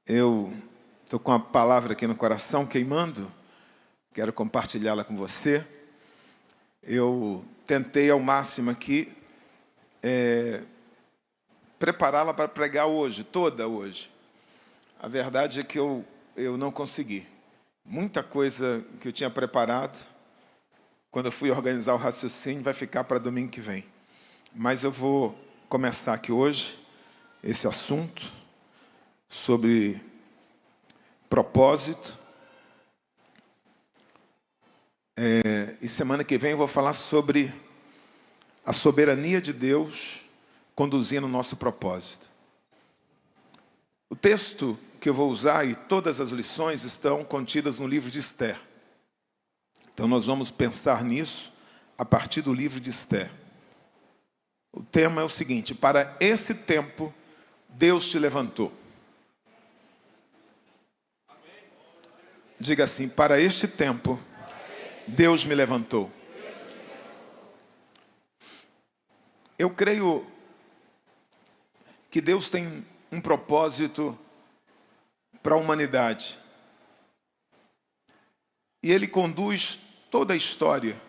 Eu estou com a palavra aqui no coração queimando, quero compartilhá-la com você. Eu tentei ao máximo aqui prepará-la para pregar hoje, toda hoje. A verdade é que eu não consegui. Muita coisa que eu tinha preparado, quando eu fui organizar o raciocínio, vai ficar para domingo que vem. Mas eu vou começar aqui hoje esse assunto sobre propósito. E semana que vem eu vou falar sobre a soberania de Deus conduzindo o nosso propósito. O texto que eu vou usar e todas as lições estão contidas no livro de Esther. Então nós vamos pensar nisso a partir do livro de Esther. O tema é o seguinte: para esse tempo Deus te levantou. Diga assim: para este tempo Deus me levantou. Eu creio que Deus tem um propósito para a humanidade. E Ele conduz toda a história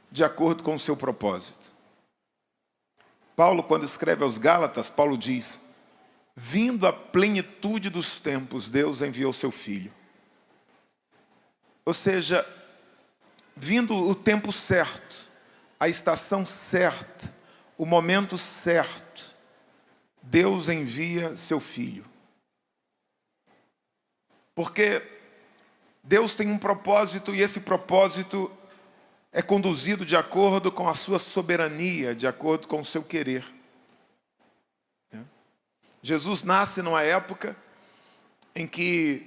de acordo com o seu propósito. Paulo, quando escreve aos Gálatas, Paulo diz: vindo a plenitude dos tempos, Deus enviou seu Filho. Ou seja, vindo o tempo certo, a estação certa, o momento certo, Deus envia seu Filho. Porque Deus tem um propósito e esse propósito é conduzido de acordo com a sua soberania, de acordo com o seu querer. Jesus nasce numa época em que,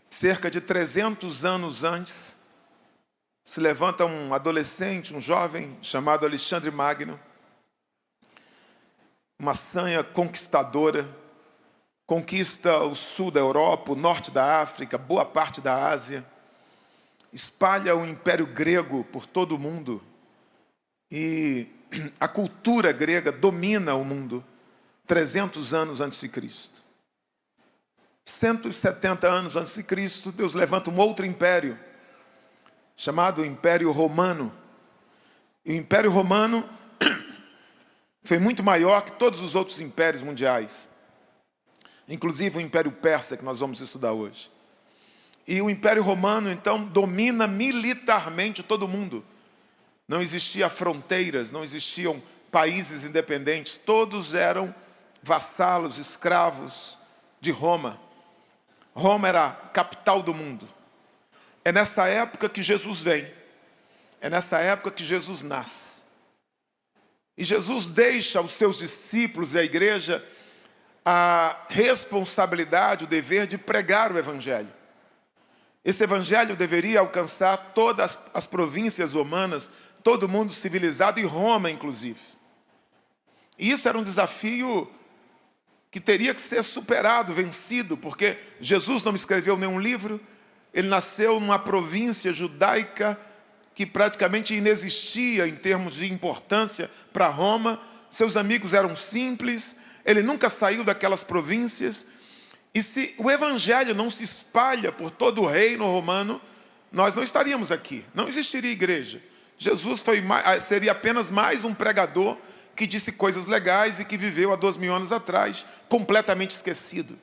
cerca de 300 anos antes, se levanta um adolescente, um jovem chamado Alexandre Magno, uma sanha conquistadora, conquista o sul da Europa, o norte da África, boa parte da Ásia, espalha o Império Grego por todo o mundo e a cultura grega domina o mundo 300 anos antes de Cristo. 170 anos antes de Cristo, Deus levanta um outro império, chamado Império Romano. E o Império Romano foi muito maior que todos os outros impérios mundiais, inclusive o Império Persa, que nós vamos estudar hoje. E o Império Romano, então, domina militarmente todo mundo. Não existiam fronteiras, não existiam países independentes, todos eram vassalos, escravos de Roma. Roma era a capital do mundo. É nessa época que Jesus vem, é nessa época que Jesus nasce. E Jesus deixa aos seus discípulos e à igreja a responsabilidade, o dever de pregar o Evangelho. Esse Evangelho deveria alcançar todas as províncias romanas, todo mundo civilizado, e Roma inclusive. E isso era um desafio que teria que ser superado, vencido, porque Jesus não escreveu nenhum livro, ele nasceu numa província judaica que praticamente inexistia em termos de importância para Roma, seus amigos eram simples, ele nunca saiu daquelas províncias, e se o Evangelho não se espalha por todo o reino romano, nós não estaríamos aqui, não existiria igreja. Jesus seria apenas mais um pregador que disse coisas legais e que viveu há 2000 anos atrás, completamente esquecido.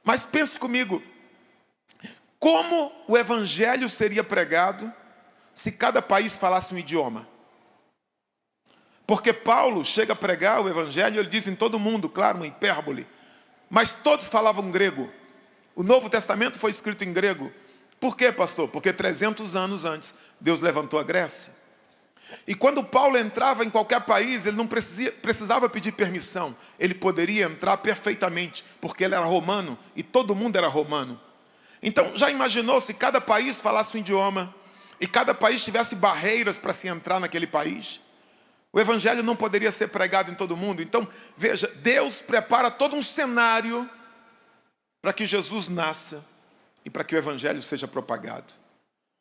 Mas pense comigo, como o Evangelho seria pregado se cada país falasse um idioma? Porque Paulo chega a pregar o Evangelho, ele diz em todo mundo, claro, uma hipérbole, mas todos falavam grego. O Novo Testamento foi escrito em grego. Por quê, pastor? Porque 300 anos antes, Deus levantou a Grécia. E quando Paulo entrava em qualquer país, ele não precisava pedir permissão. Ele poderia entrar perfeitamente, porque ele era romano e todo mundo era romano. Então, já imaginou se cada país falasse um idioma e cada país tivesse barreiras para se entrar naquele país? O Evangelho não poderia ser pregado em todo mundo. Então, veja, Deus prepara todo um cenário para que Jesus nasça e para que o Evangelho seja propagado.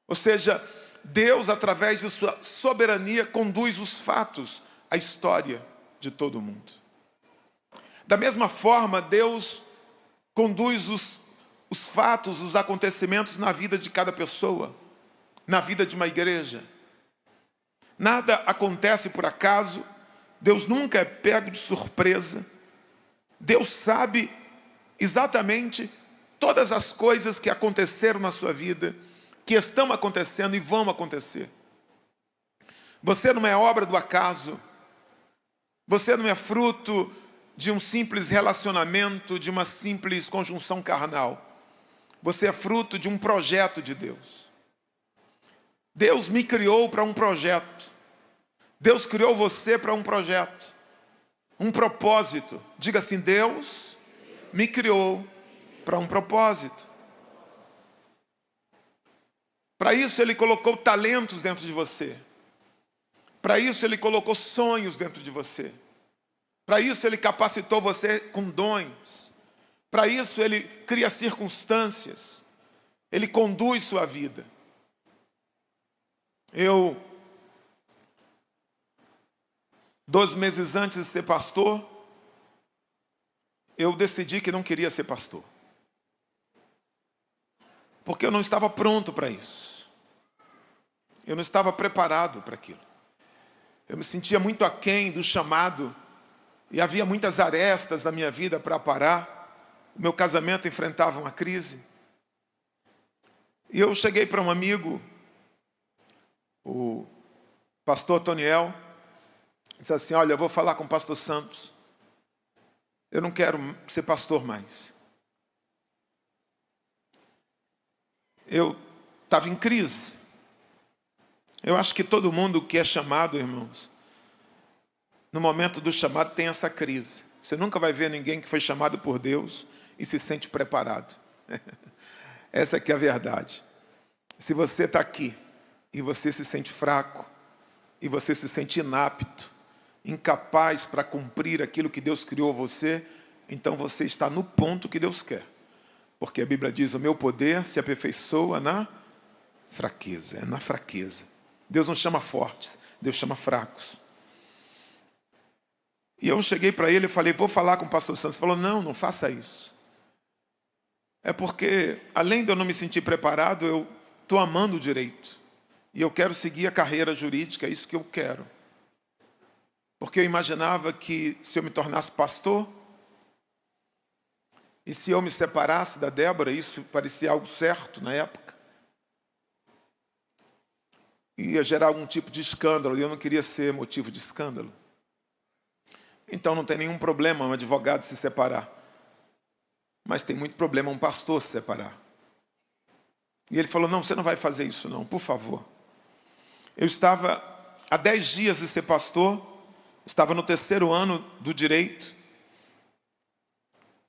Ou seja, Deus, através de sua soberania, conduz os fatos, a história de todo mundo. Da mesma forma, Deus conduz os fatos, os acontecimentos na vida de cada pessoa, na vida de uma igreja. Nada acontece por acaso, Deus nunca é pego de surpresa. Deus sabe exatamente todas as coisas que aconteceram na sua vida, que estão acontecendo e vão acontecer. Você não é obra do acaso. Você não é fruto de um simples relacionamento, de uma simples conjunção carnal. Você é fruto de um projeto de Deus. Deus me criou para um projeto. Deus criou você para um projeto. Um propósito. Diga assim: Deus me criou para um propósito. Para isso Ele colocou talentos dentro de você. Para isso Ele colocou sonhos dentro de você. Para isso Ele capacitou você com dons. Para isso Ele cria circunstâncias. Ele conduz sua vida. 12 meses antes de ser pastor, eu decidi que não queria ser pastor. Porque eu não estava pronto para isso. Eu não estava preparado para aquilo. Eu me sentia muito aquém do chamado. E havia muitas arestas na minha vida para parar. O meu casamento enfrentava uma crise. E eu cheguei para um amigo, o pastor Toniel, e disse assim: olha, eu vou falar com o pastor Santos. Eu não quero ser pastor mais. Eu estava em crise. Eu acho que todo mundo que é chamado, irmãos, no momento do chamado tem essa crise. Você nunca vai ver ninguém que foi chamado por Deus e se sente preparado. Essa aqui é a verdade. Se você está aqui e você se sente fraco, e você se sente inapto, incapaz para cumprir aquilo que Deus criou você, então você está no ponto que Deus quer. Porque a Bíblia diz: o meu poder se aperfeiçoa na fraqueza. É na fraqueza. Deus não chama fortes, Deus chama fracos. E eu cheguei para ele e falei: vou falar com o pastor Santos. Ele falou: não, não faça isso. É porque, além de eu não me sentir preparado, eu estou amando o direito. E eu quero seguir a carreira jurídica, é isso que eu quero. Porque eu imaginava que se eu me tornasse pastor, e se eu me separasse da Débora, isso parecia algo certo na época, ia gerar algum tipo de escândalo, e eu não queria ser motivo de escândalo. Então não tem nenhum problema um advogado se separar. Mas tem muito problema um pastor se separar. E ele falou: não, você não vai fazer isso não, por favor. Eu estava há 10 dias de ser pastor, estava no 3º ano do direito,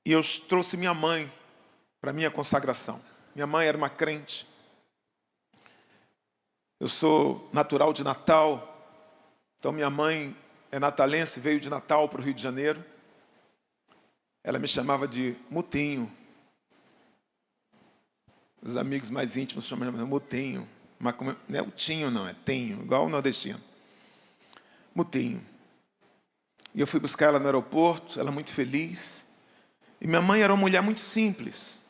e eu trouxe minha mãe para a minha consagração. Minha mãe era uma crente. Eu sou natural de Natal, então minha mãe é natalense, veio de Natal para o Rio de Janeiro. Ela me chamava de Mutinho. Os amigos mais íntimos chamavam de Mutinho. Mas não é o Tinho, não, é Tenho, igual o nordestino. Mutinho. E eu fui buscar ela no aeroporto, ela muito feliz. E minha mãe era uma mulher muito simples.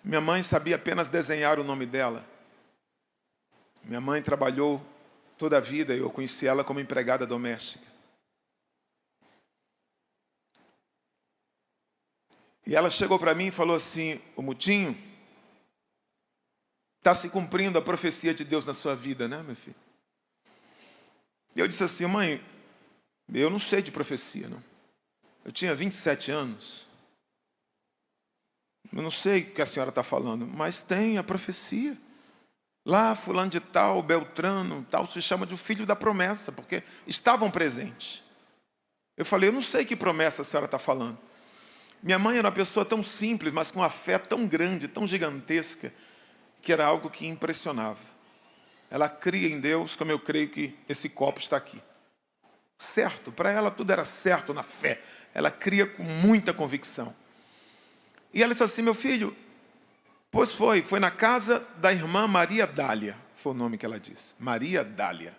Minha mãe sabia apenas desenhar o nome dela. Minha mãe trabalhou toda a vida, eu conheci ela como empregada doméstica. E ela chegou para mim e falou assim: o Mutinho, está se cumprindo a profecia de Deus na sua vida, né, meu filho? E eu disse assim: mãe, eu não sei de profecia, não. Eu tinha 27 anos. Eu não sei o que a senhora está falando, mas tem a profecia. Lá, fulano de tal, Beltrano, tal, se chama de o filho da promessa, porque estavam presentes. Eu falei: eu não sei que promessa a senhora está falando. Minha mãe era uma pessoa tão simples, mas com uma fé tão grande, tão gigantesca, que era algo que impressionava. Ela cria em Deus, como eu creio que esse copo está aqui. Certo, para ela tudo era certo na fé. Ela cria com muita convicção. E ela disse assim: meu filho, pois foi na casa da irmã Maria Dália, foi o nome que ela disse, Maria Dália.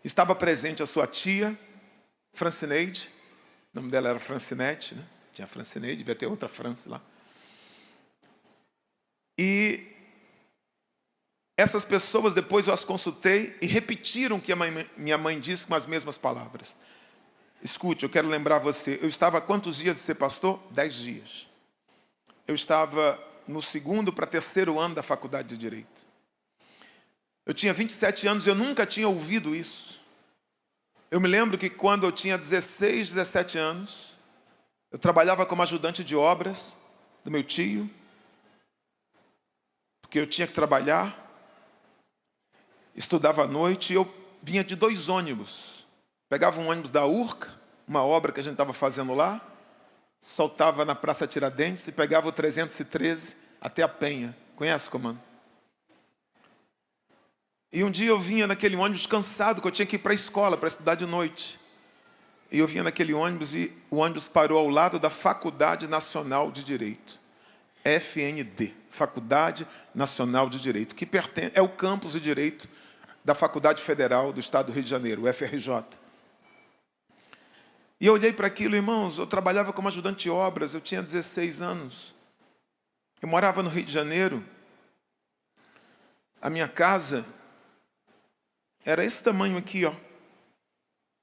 Estava presente a sua tia, Francineide, o nome dela era Francinete, né? Tinha a Francinei, devia ter outra France lá. E essas pessoas, depois eu as consultei e repetiram o que minha mãe disse com as mesmas palavras. Escute, eu quero lembrar você, eu estava há quantos dias de ser pastor? 10 dias. Eu estava no 2º para 3º ano da faculdade de Direito. Eu tinha 27 anos e eu nunca tinha ouvido isso. Eu me lembro que quando eu tinha 16, 17 anos, eu trabalhava como ajudante de obras do meu tio, porque eu tinha que trabalhar, estudava à noite e eu vinha de 2 ônibus. Pegava um ônibus da Urca, uma obra que a gente estava fazendo lá, soltava na Praça Tiradentes e pegava o 313 até a Penha. Conhece, comando? E um dia eu vinha naquele ônibus cansado, que eu tinha que ir para a escola, para estudar de noite. E eu vinha naquele ônibus e o ônibus parou ao lado da Faculdade Nacional de Direito. FND, Faculdade Nacional de Direito, que é o campus de Direito da Faculdade Federal do Estado do Rio de Janeiro, o FRJ. E eu olhei para aquilo, irmãos, eu trabalhava como ajudante de obras, eu tinha 16 anos. Eu morava no Rio de Janeiro. A minha casa era esse tamanho aqui, ó.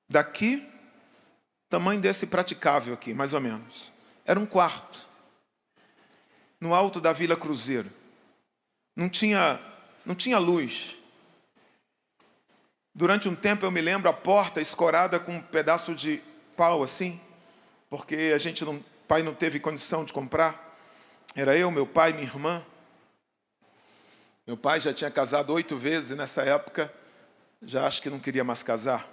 Daqui, tamanho desse praticável aqui, mais ou menos. Era um quarto. No alto da Vila Cruzeiro. Não tinha luz. Durante um tempo eu me lembro a porta escorada com um pedaço de pau assim, porque pai não teve condição de comprar. Era eu, meu pai e minha irmã. Meu pai já tinha casado 8 vezes e nessa época já acho que não queria mais casar.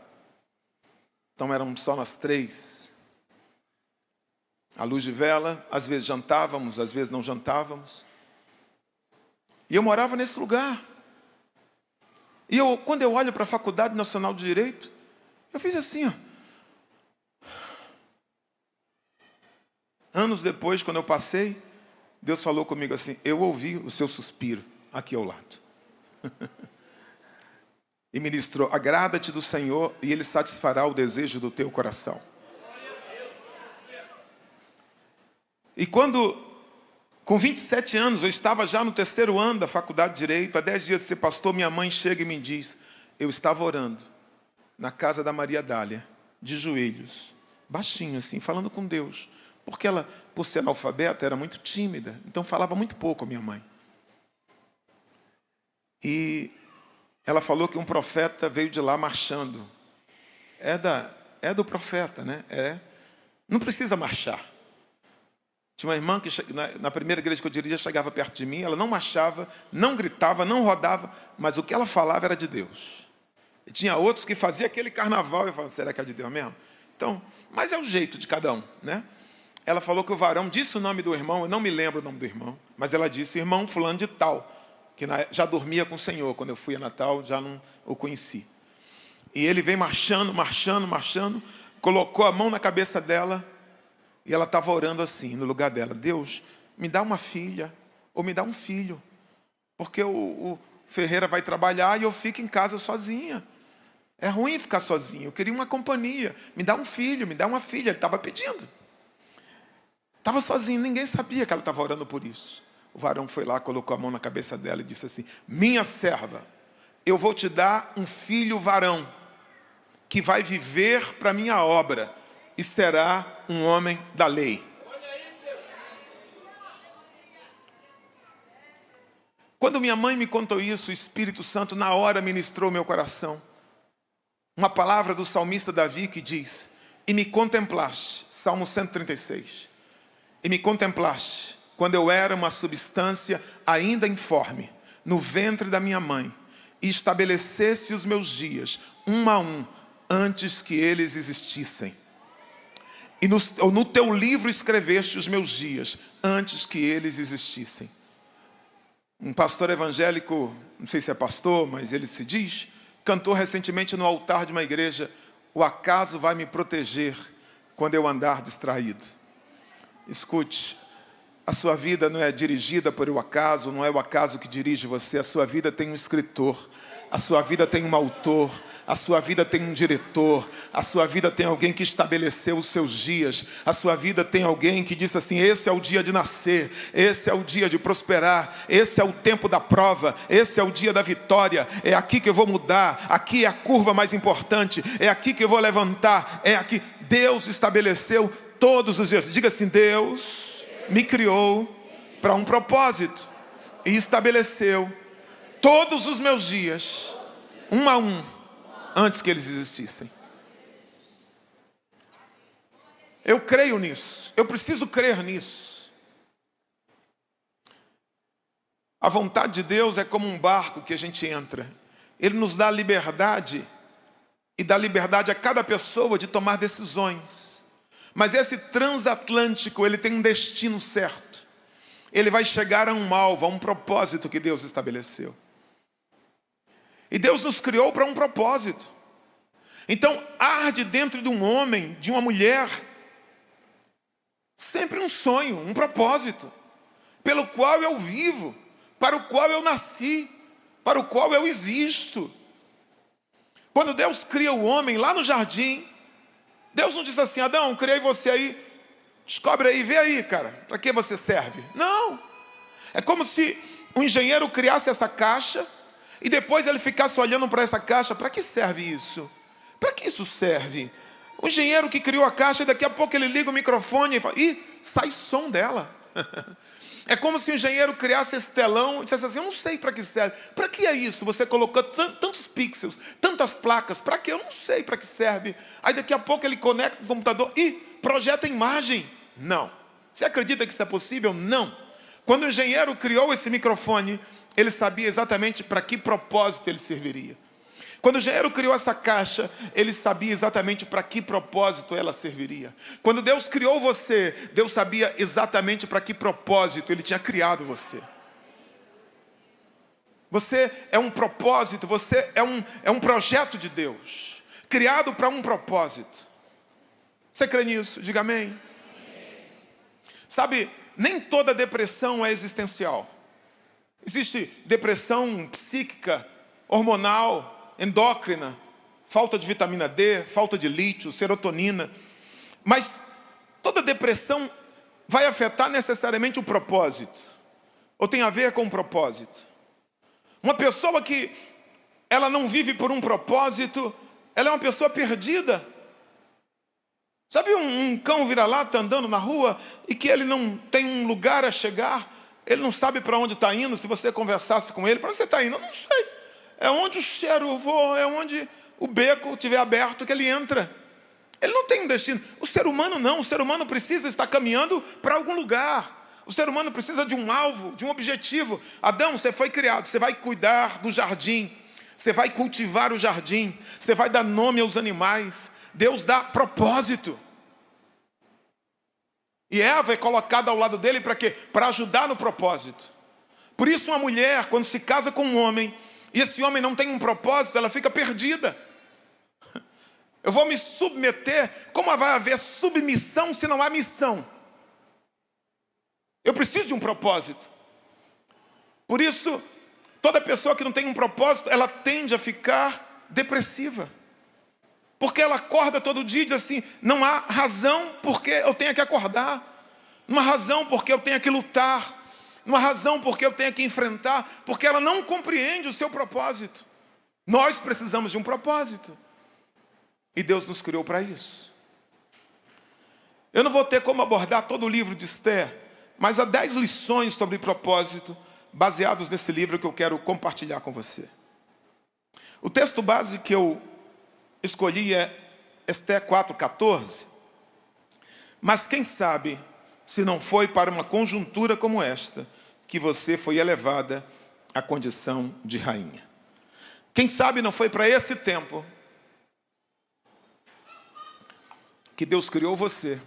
Então éramos só nós 3. À luz de vela, às vezes jantávamos, às vezes não jantávamos. E eu morava nesse lugar. E quando eu olho para a Faculdade Nacional de Direito, eu fiz assim, ó. Anos depois, quando eu passei, Deus falou comigo assim, eu ouvi o seu suspiro aqui ao lado. E ministrou, agrada-te do Senhor e Ele satisfará o desejo do teu coração. E quando, com 27 anos, eu estava já no 3º ano da faculdade de Direito, há 10 dias de ser pastor, minha mãe chega e me diz, eu estava orando na casa da Maria Dália, de joelhos, baixinho assim, falando com Deus. Porque ela, por ser analfabeta, era muito tímida, então falava muito pouco a minha mãe. E ela falou que um profeta veio de lá marchando. É do profeta, né? Não precisa marchar. Tinha uma irmã que na primeira igreja que eu dirigia chegava perto de mim, ela não marchava, não gritava, não rodava, mas o que ela falava era de Deus. E tinha outros que faziam aquele carnaval e eu falava, será que é de Deus mesmo? Então, mas é o jeito de cada um, né? Ela falou que o varão disse o nome do irmão, eu não me lembro o nome do irmão, mas ela disse, irmão fulano de tal, que já dormia com o Senhor, quando eu fui a Natal, já não o conheci. E ele veio marchando, colocou a mão na cabeça dela, e ela estava orando assim, no lugar dela, Deus, me dá uma filha, ou me dá um filho, porque o Ferreira vai trabalhar e eu fico em casa sozinha. É ruim ficar sozinho, eu queria uma companhia, me dá um filho, me dá uma filha, ele estava pedindo. Estava sozinho, ninguém sabia que ela estava orando por isso. O varão foi lá, colocou a mão na cabeça dela e disse assim, minha serva, eu vou te dar um filho varão, que vai viver para a minha obra, e será um homem da lei. Quando minha mãe me contou isso, o Espírito Santo na hora ministrou meu coração. Uma palavra do salmista Davi que diz, e me contemplaste, Salmo 136, e me contemplaste, quando eu era uma substância ainda informe, no ventre da minha mãe, e estabeleceste os meus dias, um a um, antes que eles existissem. E no teu livro escreveste os meus dias, antes que eles existissem. Um pastor evangélico, não sei se é pastor, mas ele se diz, cantou recentemente no altar de uma igreja, o acaso vai me proteger quando eu andar distraído. Escute, A sua vida não é dirigida por o acaso, não é o acaso que dirige você. A sua vida tem um escritor, a sua vida tem um autor, a sua vida tem um diretor, a sua vida tem alguém que estabeleceu os seus dias, a sua vida tem alguém que disse assim: esse é o dia de nascer, esse é o dia de prosperar, esse é o tempo da prova, esse é o dia da vitória, é aqui que eu vou mudar, aqui é a curva mais importante, é aqui que eu vou levantar, é aqui. Deus estabeleceu todos os dias. Diga assim: Deus me criou para um propósito e estabeleceu todos os meus dias, um a um, antes que eles existissem. Eu creio nisso, eu preciso crer nisso. A vontade de Deus é como um barco que a gente entra. Ele nos dá liberdade e dá liberdade a cada pessoa de tomar decisões. Mas esse transatlântico, ele tem um destino certo. Ele vai chegar a um alvo, a um propósito que Deus estabeleceu. E Deus nos criou para um propósito. Então, arde dentro de um homem, de uma mulher, sempre um sonho, um propósito, pelo qual eu vivo, para o qual eu nasci, para o qual eu existo. Quando Deus cria o homem lá no jardim, Deus não disse assim: Adão, criei você aí, descobre aí, vê aí, cara, para que você serve? Não. É como se um engenheiro criasse essa caixa e depois ele ficasse olhando para essa caixa: para que serve isso? Para que isso serve? O engenheiro que criou a caixa, e daqui a pouco ele liga o microfone e fala: ih, sai som dela. É como se o engenheiro criasse esse telão e dissesse assim: eu não sei para que serve. Para que é isso? Você colocou tantos pixels, tantas placas, para que? Eu não sei para que serve. Aí daqui a pouco ele conecta o computador e projeta imagem. Não. Você acredita que isso é possível? Não. Quando o engenheiro criou esse microfone, ele sabia exatamente para que propósito ele serviria. Quando o engenheiro criou essa caixa, ele sabia exatamente para que propósito ela serviria. Quando Deus criou você, Deus sabia exatamente para que propósito Ele tinha criado você. Você é um propósito, você é um projeto de Deus, criado para um propósito. Você crê nisso? Diga amém. Sabe, nem toda depressão é existencial. Existe depressão psíquica, hormonal, endócrina, falta de vitamina D, falta de lítio, serotonina. Mas toda depressão vai afetar necessariamente o propósito, ou tem a ver com o propósito. Uma pessoa que ela não vive por um propósito, ela é uma pessoa perdida. Sabe um cão vira-lata andando na rua e que ele não tem um lugar a chegar? Ele não sabe para onde está indo. Se você conversasse com ele: para onde você está indo? Eu não sei. É onde o cheiro voa, é onde o beco estiver aberto que ele entra. Ele não tem um destino. O ser humano não. O ser humano precisa estar caminhando para algum lugar. O ser humano precisa de um alvo, de um objetivo. Adão, você foi criado, você vai cuidar do jardim. Você vai cultivar o jardim. Você vai dar nome aos animais. Deus dá propósito. E Eva é colocada ao lado dele para quê? Para ajudar no propósito. Por isso uma mulher, quando se casa com um homem, e esse homem não tem um propósito, ela fica perdida. Eu vou me submeter. Como vai haver submissão se não há missão? Eu preciso de um propósito. Por isso, toda pessoa que não tem um propósito, ela tende a ficar depressiva. Porque ela acorda todo dia e diz assim: não há razão porque eu tenho que acordar. Não há razão porque eu tenho que lutar. Não há razão porque eu tenho que enfrentar. Porque ela não compreende o seu propósito. Nós precisamos de um propósito. E Deus nos criou para isso. Eu não vou ter como abordar todo o livro de Esther, mas há 10 lições sobre propósito, baseados nesse livro que eu quero compartilhar com você. O texto base que eu escolhi é Esther 4:14. Mas quem sabe se não foi para uma conjuntura como esta que você foi elevada à condição de rainha. Quem sabe não foi para esse tempo que Deus criou você,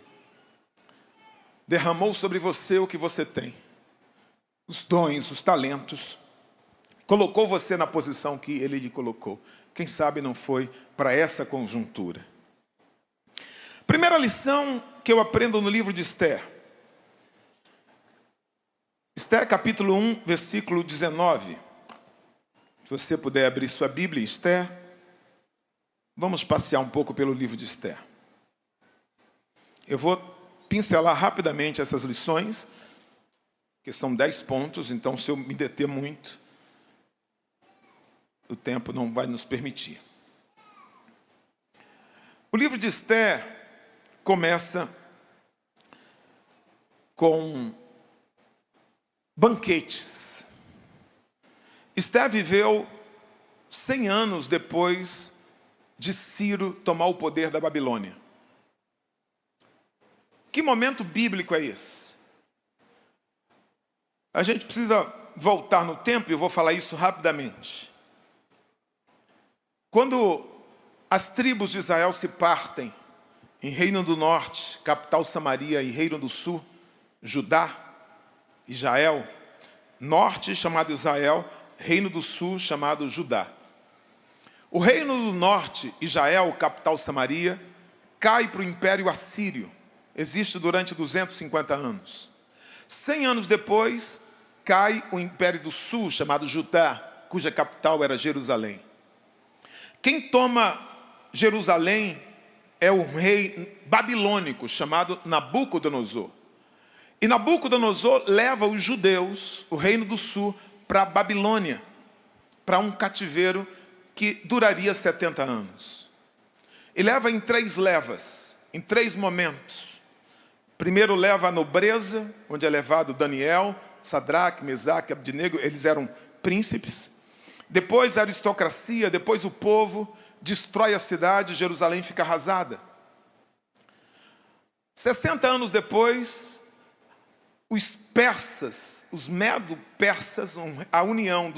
derramou sobre você o que você tem, os dons, os talentos, colocou você na posição que Ele lhe colocou. Quem sabe não foi para essa conjuntura. Primeira lição que eu aprendo no livro de Esther: Esté capítulo 1, versículo 19. Se você puder abrir sua Bíblia em Esté, vamos passear um pouco pelo livro de Esté. Eu vou pincelar rapidamente essas lições, que são 10 pontos, então se eu me deter muito, o tempo não vai nos permitir. O livro de Esté começa com banquetes. Esté viveu 100 anos depois de Ciro tomar o poder da Babilônia. Que momento bíblico é esse? A gente precisa voltar no tempo e eu vou falar isso rapidamente. Quando as tribos de Israel se partem em Reino do Norte, capital Samaria, e Reino do Sul, Judá, Israel, Norte chamado Israel, Reino do Sul chamado Judá. O Reino do Norte, Israel, capital Samaria, cai para o Império Assírio. Existe durante 250 anos. 100 anos depois, cai o Império do Sul, chamado Judá, cuja capital era Jerusalém. Quem toma Jerusalém é o rei babilônico, chamado Nabucodonosor. E Nabucodonosor leva os judeus, o Reino do Sul, para a Babilônia, para um cativeiro que duraria 70 anos. E leva em 3 levas, em 3 momentos. Primeiro leva a nobreza, onde é levado Daniel, Sadraque, Mesaque, Abdenego, eles eram príncipes. Depois a aristocracia, depois o povo, destrói a cidade, Jerusalém fica arrasada. 60 anos depois, os persas, os medo-persas, a união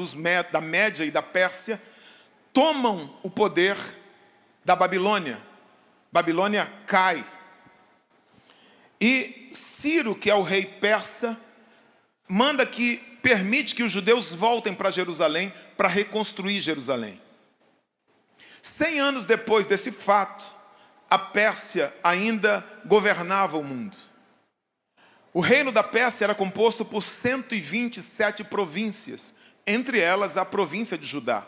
da Média e da Pérsia, tomam o poder da Babilônia. Babilônia cai. E Ciro, que é o rei persa, permite que os judeus voltem para Jerusalém para reconstruir Jerusalém. 100 anos depois desse fato, a Pérsia ainda governava o mundo. O reino da Pérsia era composto por 127 províncias, entre elas a província de Judá.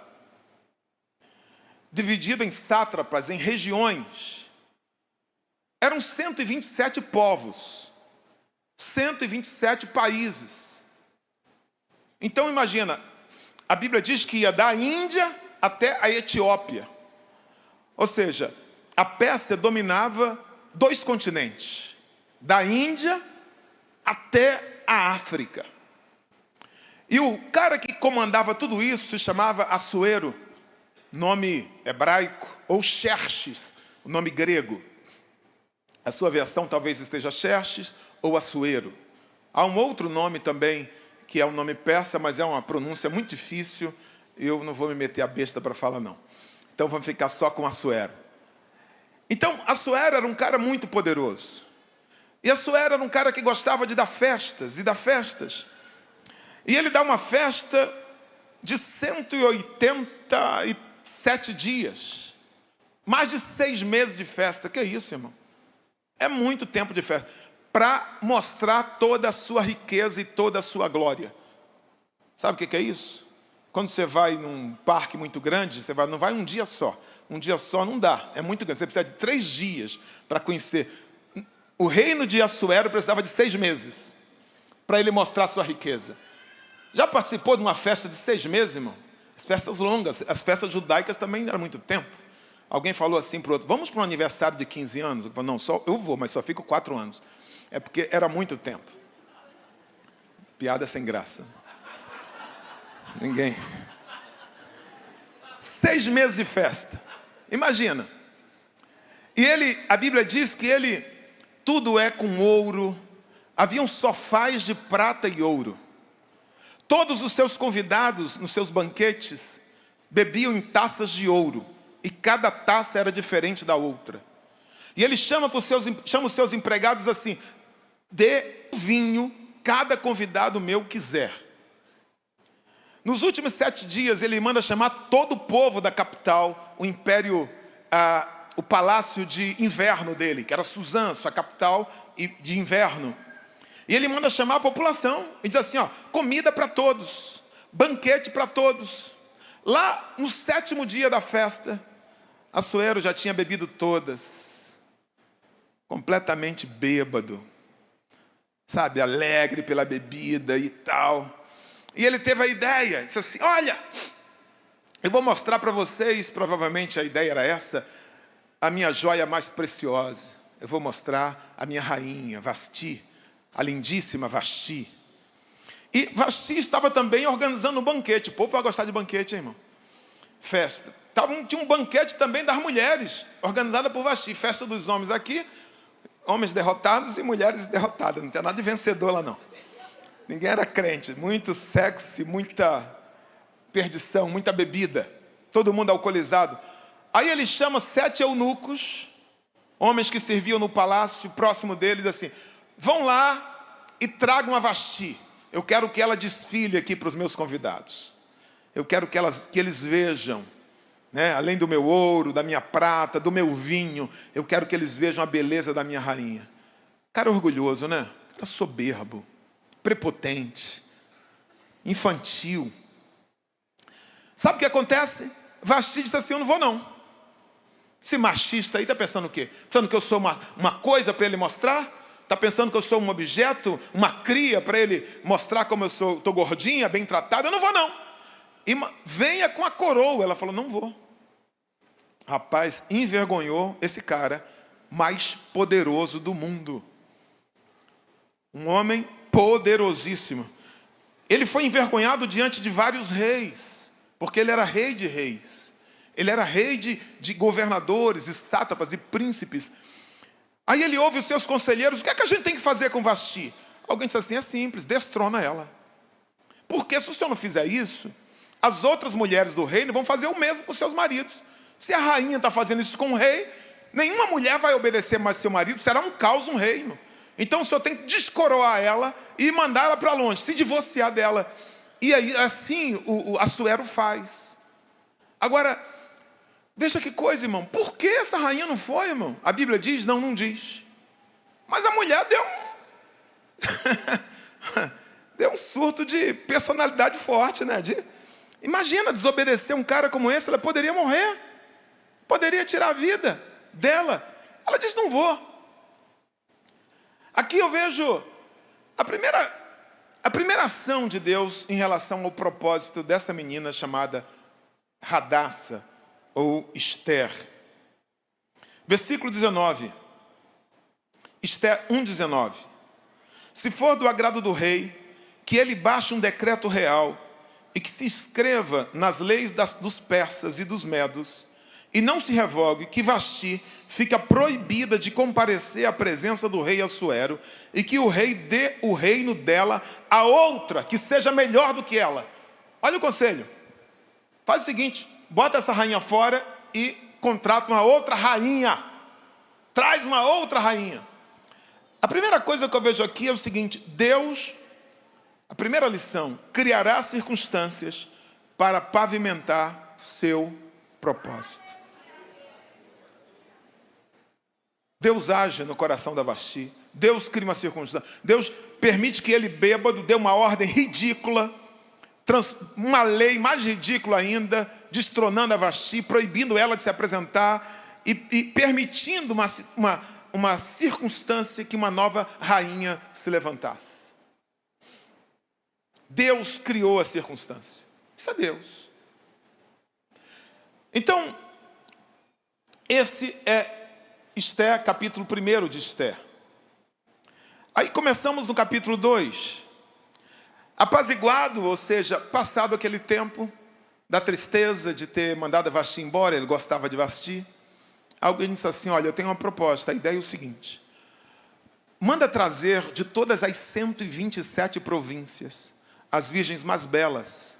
Dividida em sátrapas, em regiões. Eram 127 povos, 127 países. Então imagina, a Bíblia diz que ia da Índia até a Etiópia. Ou seja, a Pérsia dominava 2 continentes, da Índia até a África. E o cara que comandava tudo isso se chamava Assuero, nome hebraico, ou Xerxes, o nome grego. A sua versão talvez esteja Xerxes ou Assuero. Há um outro nome também, que é um nome persa, mas é uma pronúncia muito difícil. Eu não vou me meter a besta para falar, não. Então vamos ficar só com Assuero. Então, Assuero era um cara muito poderoso. E Assuero era um cara que gostava de dar festas, e dar festas. E ele dá uma festa de 187 dias. Mais de 6 meses de festa. Que é isso, irmão? É muito tempo de festa, para mostrar toda a sua riqueza e toda a sua glória. Sabe o que é isso? Quando você vai num parque muito grande, não vai um dia só. Um dia só não dá, é muito grande. Você precisa de 3 dias para conhecer. O reino de Assuero precisava de 6 meses, para ele mostrar a sua riqueza. Já participou de uma festa de 6 meses, irmão? As festas longas, as festas judaicas também eram muito tempo. Alguém falou assim para o outro, vamos para um aniversário de 15 anos? Eu falei, não, só eu vou, mas só fico 4 anos. É porque era muito tempo. Piada sem graça. Ninguém. 6 meses de festa. Imagina. E a Bíblia diz que tudo é com ouro. Haviam sofás de prata e ouro. Todos os seus convidados, nos seus banquetes, bebiam em taças de ouro. E cada taça era diferente da outra. E ele chama os seus empregados assim, dê vinho, cada convidado meu quiser. Nos últimos 7 dias, ele manda chamar todo o povo da capital, o império, o palácio de inverno dele, que era Suzã, sua capital de inverno. E ele manda chamar a população. E diz assim, ó, comida para todos, banquete para todos. Lá no 7º dia da festa, Assuero já tinha bebido todas. Completamente bêbado. Sabe, alegre pela bebida e tal. E ele teve a ideia, disse assim, olha, eu vou mostrar para vocês, provavelmente a ideia era essa, a minha joia mais preciosa. Eu vou mostrar a minha rainha, Vasti, a lindíssima Vasti. E Vasti estava também organizando um banquete. O povo vai gostar de banquete, hein, irmão? Festa. Tinha um banquete também das mulheres, organizada por Vasti. Festa dos homens aqui, homens derrotados e mulheres derrotadas. Não tinha nada de vencedor lá, não. Ninguém era crente. Muito sexo, muita perdição, muita bebida. Todo mundo alcoolizado. Aí ele chama 7 eunucos, homens que serviam no palácio, próximo deles, assim, vão lá e tragam a Vasti. Eu quero que ela desfile aqui para os meus convidados. Eu quero que eles vejam, né, além do meu ouro, da minha prata, do meu vinho, eu quero que eles vejam a beleza da minha rainha. Cara orgulhoso, né? Cara soberbo, prepotente, infantil. Sabe o que acontece? Vasti disse assim, eu não vou não. Esse machista aí está pensando o quê? Pensando que eu sou uma coisa para ele mostrar? Está pensando que eu sou um objeto, uma cria para ele mostrar como eu estou gordinha, bem tratada? Eu não vou não. E venha com a coroa. Ela falou, não vou. Rapaz, envergonhou esse cara mais poderoso do mundo. Um homem poderosíssimo. Ele foi envergonhado diante de vários reis, porque ele era rei de reis. Ele era rei de governadores, e sátrapas, e príncipes. Aí ele ouve os seus conselheiros, o que é que a gente tem que fazer com Vasti? Alguém disse assim, é simples, destrona ela. Porque se o senhor não fizer isso, as outras mulheres do reino vão fazer o mesmo com seus maridos. Se a rainha está fazendo isso com o rei, nenhuma mulher vai obedecer mais seu marido, será um caos, um reino. Então o senhor tem que descoroar ela e mandar ela para longe, se divorciar dela. E aí, assim, o Assuero faz. Agora, veja que coisa, irmão. Por que essa rainha não foi, irmão? A Bíblia diz? Não, não diz. Mas a mulher deu deu um surto de personalidade forte, né? Imagina desobedecer um cara como esse, ela poderia morrer. Poderia tirar a vida dela. Ela disse, não vou. Aqui eu vejo a primeira ação de Deus em relação ao propósito dessa menina chamada Radassa ou Esther. Versículo 19. Esther 1,19. Se for do agrado do rei, que ele baixe um decreto real e que se escreva nas leis dos persas e dos medos, e não se revogue, que Vasti fica proibida de comparecer à presença do rei Assuero, e que o rei dê o reino dela a outra, que seja melhor do que ela. Olha o conselho. Faz o seguinte, bota essa rainha fora e contrata uma outra rainha. Traz uma outra rainha. A primeira coisa que eu vejo aqui é o seguinte, Deus, a primeira lição, criará circunstâncias para pavimentar seu propósito. Deus age no coração da Vasti. Deus cria uma circunstância. Deus permite que ele bêbado dê uma ordem ridícula, uma lei mais ridícula ainda, destronando a Vasti, proibindo ela de se apresentar e permitindo uma circunstância que uma nova rainha se levantasse. Deus criou a circunstância. Isso é Deus. Então, esse é Esther, capítulo 1 de Esther. Aí começamos no capítulo 2. Apaziguado, ou seja, passado aquele tempo da tristeza de ter mandado a Vasti embora, ele gostava de Vasti. Alguém disse assim, olha, eu tenho uma proposta, a ideia é o seguinte. Manda trazer de todas as 127 províncias as virgens mais belas.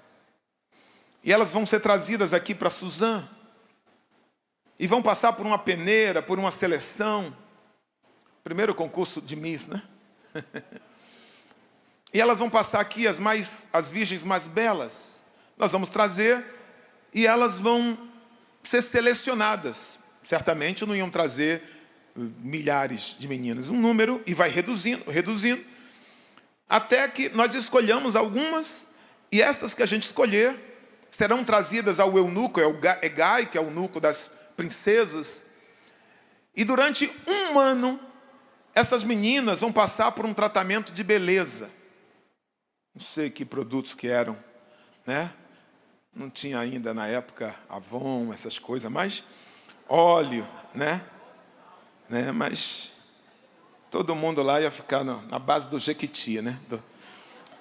E elas vão ser trazidas aqui para Suzã. E vão passar por uma peneira, por uma seleção. Primeiro concurso de Miss, né? E elas vão passar aqui as virgens mais belas. Nós vamos trazer e elas vão ser selecionadas. Certamente não iam trazer milhares de meninas. Um número e vai reduzindo, reduzindo. até que nós escolhamos algumas, e estas que a gente escolher serão trazidas ao eunuco, Hegai, que é o eunuco das princesas. E durante 1 ano, essas meninas vão passar por um tratamento de beleza. Não sei que produtos que eram, né? Não tinha ainda na época Avon, essas coisas, mas óleo, né? Mas todo mundo lá ia ficar na base do Jequiti, né?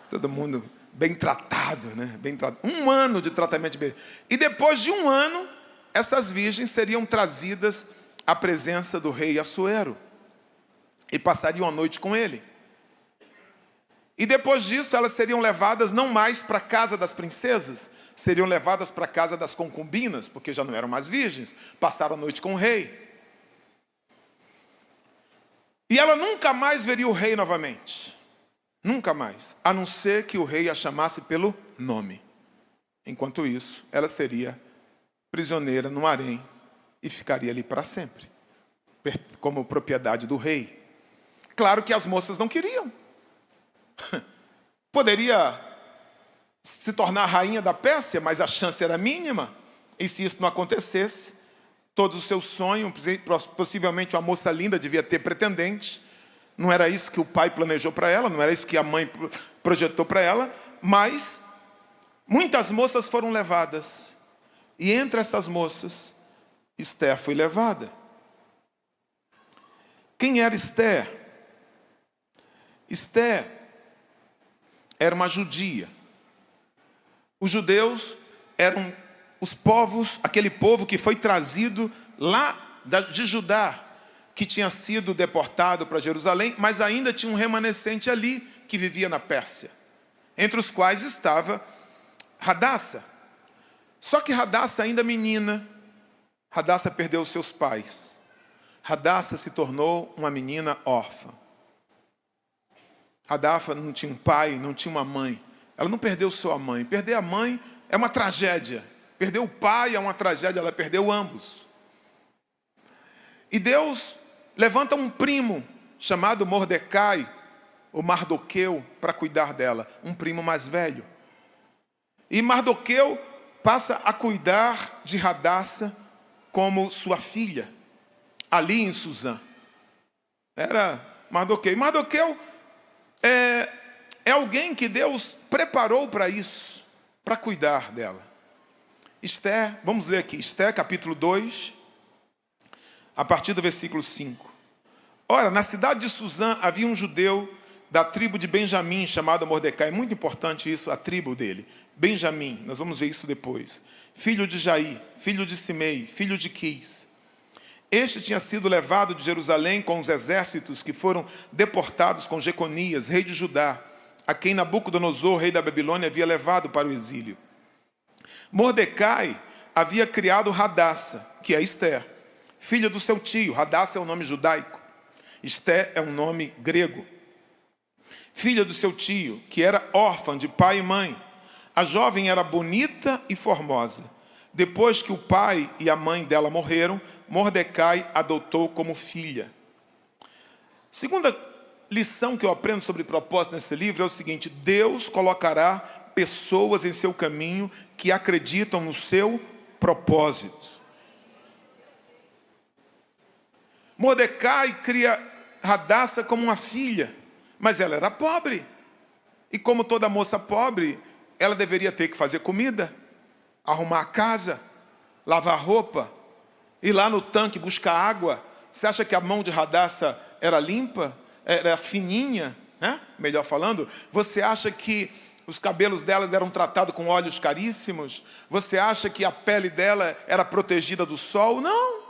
Todo mundo bem tratado, né? Bem tratado. 1 ano de tratamento de beleza. E depois de 1 ano, essas virgens seriam trazidas à presença do rei Assuero e passariam a noite com ele. E depois disso, elas seriam levadas não mais para a casa das princesas, seriam levadas para a casa das concubinas, porque já não eram mais virgens, passaram a noite com o rei. E ela nunca mais veria o rei novamente. Nunca mais. A não ser que o rei a chamasse pelo nome. Enquanto isso, ela seria prisioneira no harém e ficaria ali para sempre, como propriedade do rei. Claro que as moças não queriam. Poderia se tornar rainha da Pérsia, mas a chance era mínima. E se isso não acontecesse, todos os seus sonhos, possivelmente uma moça linda devia ter pretendente. Não era isso que o pai planejou para ela, não era isso que a mãe projetou para ela, mas muitas moças foram levadas. E entre essas moças, Esther foi levada. Quem era Esther? Esther era uma judia. Os judeus eram os povos, aquele povo que foi trazido lá de Judá, que tinha sido deportado para Jerusalém, mas ainda tinha um remanescente ali que vivia na Pérsia, entre os quais estava Hadassa. Só que Hadassa, ainda menina, Hadassa perdeu seus pais. Hadassa se tornou uma menina órfã. Hadassa não tinha um pai, não tinha uma mãe. Ela não perdeu sua mãe. Perder a mãe é uma tragédia. Perder o pai é uma tragédia, ela perdeu ambos. E Deus levanta um primo chamado Mordecai, ou Mardoqueu, para cuidar dela. Um primo mais velho. E Mardoqueu passa a cuidar de Hadassa como sua filha, ali em Suzã. Era Mardoqueu. E Mardoqueu é alguém que Deus preparou para isso, para cuidar dela. Esther, vamos ler aqui, Esther capítulo 2, a partir do versículo 5. Ora, na cidade de Suzã havia um judeu da tribo de Benjamim, chamado Mordecai. É muito importante isso, a tribo dele. Benjamim, nós vamos ver isso depois. Filho de Jair, filho de Simei, filho de Quis. Este tinha sido levado de Jerusalém com os exércitos que foram deportados com Jeconias, rei de Judá, a quem Nabucodonosor, rei da Babilônia, havia levado para o exílio. Mordecai havia criado Hadassa, que é Esther, filha do seu tio. Hadassa é um nome judaico. Esther é um nome grego. Filha do seu tio, que era órfã de pai e mãe. A jovem era bonita e formosa. Depois que o pai e a mãe dela morreram, Mordecai a adotou como filha. Segunda lição que eu aprendo sobre propósito nesse livro é o seguinte: Deus colocará pessoas em seu caminho que acreditam no seu propósito. Mordecai cria Hadassa como uma filha, mas ela era pobre. E como toda moça pobre, ela deveria ter que fazer comida, arrumar a casa, lavar roupa, ir lá no tanque buscar água. Você acha que a mão de Hadassa era limpa? Era fininha, né? Melhor falando. Você acha que os cabelos delas eram tratados com óleos caríssimos? Você acha que a pele dela era protegida do sol? Não.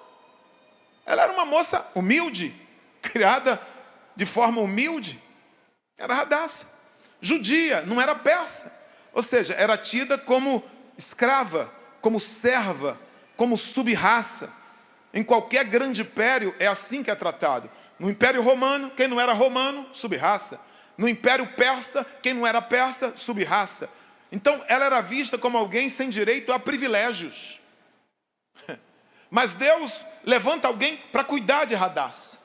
Ela era uma moça humilde, criada de forma humilde. Era Hadassa. Judia, não era persa. Ou seja, era tida como escrava, como serva, como sub-raça. Em qualquer grande império é assim que é tratado. No Império Romano, quem não era romano, sub-raça. No Império Persa, quem não era persa, sub-raça. Então, ela era vista como alguém sem direito a privilégios. Mas Deus levanta alguém para cuidar de Hadassa.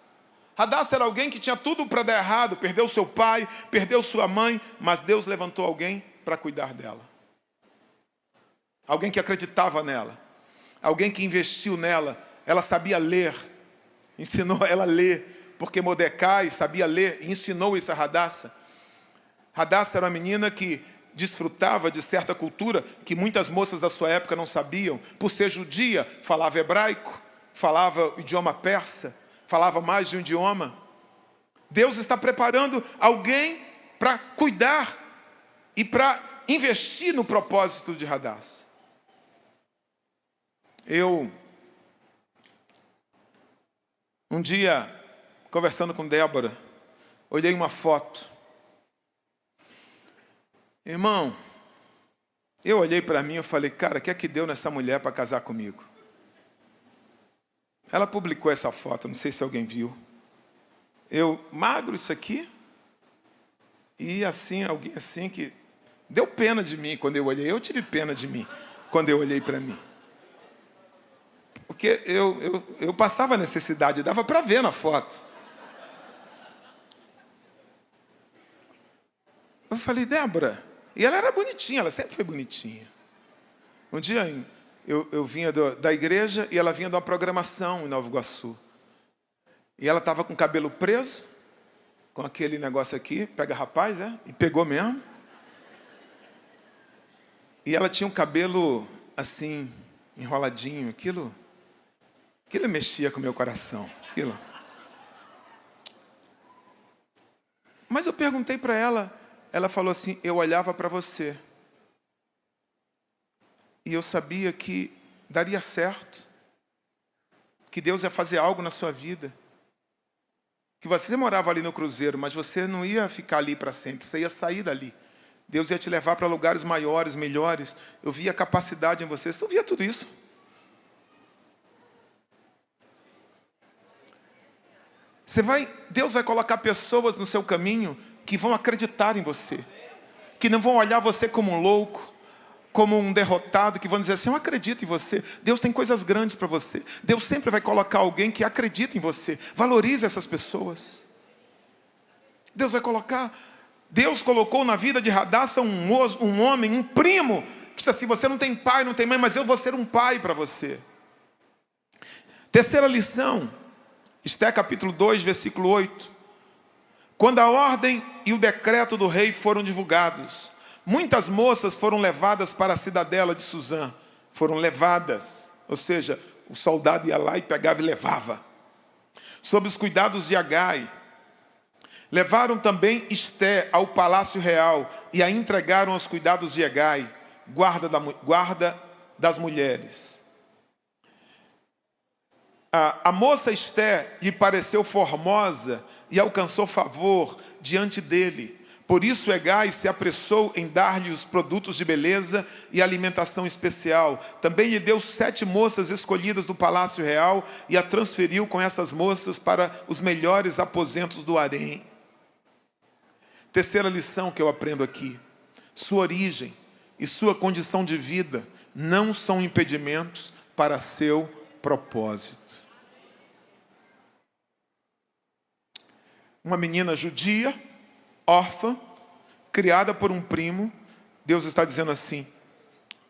Radassa era alguém que tinha tudo para dar errado, perdeu seu pai, perdeu sua mãe, mas Deus levantou alguém para cuidar dela. Alguém que acreditava nela, alguém que investiu nela. Ela sabia ler, ensinou ela a ler, porque Mordecai sabia ler e ensinou isso a Radassa. Radassa era uma menina que desfrutava de certa cultura que muitas moças da sua época não sabiam. Por ser judia, falava hebraico, falava o idioma persa, falava mais de um idioma. Deus está preparando alguém para cuidar e para investir no propósito de Radassa. Um dia, conversando com Débora, olhei uma foto. Irmão, eu olhei para mim e falei, cara, o que é que deu nessa mulher para casar comigo? Ela publicou essa foto, não sei se alguém viu. Eu, magro isso aqui, e assim, alguém assim que deu pena de mim quando eu olhei. Eu tive pena de mim quando eu olhei para mim. Porque eu passava necessidade, dava para ver na foto. Eu falei, Débora, e ela era bonitinha, ela sempre foi bonitinha. Um dia eu vinha da igreja e ela vinha de uma programação em Nova Iguaçu. E ela estava com o cabelo preso, com aquele negócio aqui, pega rapaz, e pegou mesmo. E ela tinha um cabelo assim, enroladinho, aquilo mexia com o meu coração. Mas eu perguntei para ela, ela falou assim, eu olhava para você. E eu sabia que daria certo. Que Deus ia fazer algo na sua vida. Que você morava ali no Cruzeiro, mas você não ia ficar ali para sempre, você ia sair dali. Deus ia te levar para lugares maiores, melhores. Eu via capacidade em você. Você via tudo isso? Deus vai colocar pessoas no seu caminho que vão acreditar em você. Que não vão olhar você como um louco, como um derrotado, que vão dizer assim, eu acredito em você. Deus tem coisas grandes para você. Deus sempre vai colocar alguém que acredita em você. Valorize essas pessoas. Deus vai colocar. Deus colocou na vida de Radassa um homem, um primo, que disse assim, você não tem pai, não tem mãe, mas eu vou ser um pai para você. Terceira lição, Esté capítulo 2, versículo 8. Quando a ordem e o decreto do rei foram divulgados, muitas moças foram levadas para a cidadela de Suzã. Foram levadas, ou seja, o soldado ia lá e pegava e levava. Sob os cuidados de Agai. Levaram também Esté ao palácio real e a entregaram aos cuidados de Agai, guarda das mulheres. A moça Esté lhe pareceu formosa e alcançou favor diante dele. Por isso Agai se apressou em dar-lhe os produtos de beleza e alimentação especial. Também lhe deu 7 moças escolhidas do palácio real e a transferiu com essas moças para os melhores aposentos do harém. Terceira lição que eu aprendo aqui. Sua origem e sua condição de vida não são impedimentos para seu propósito. Uma menina judia, órfã, criada por um primo, Deus está dizendo assim,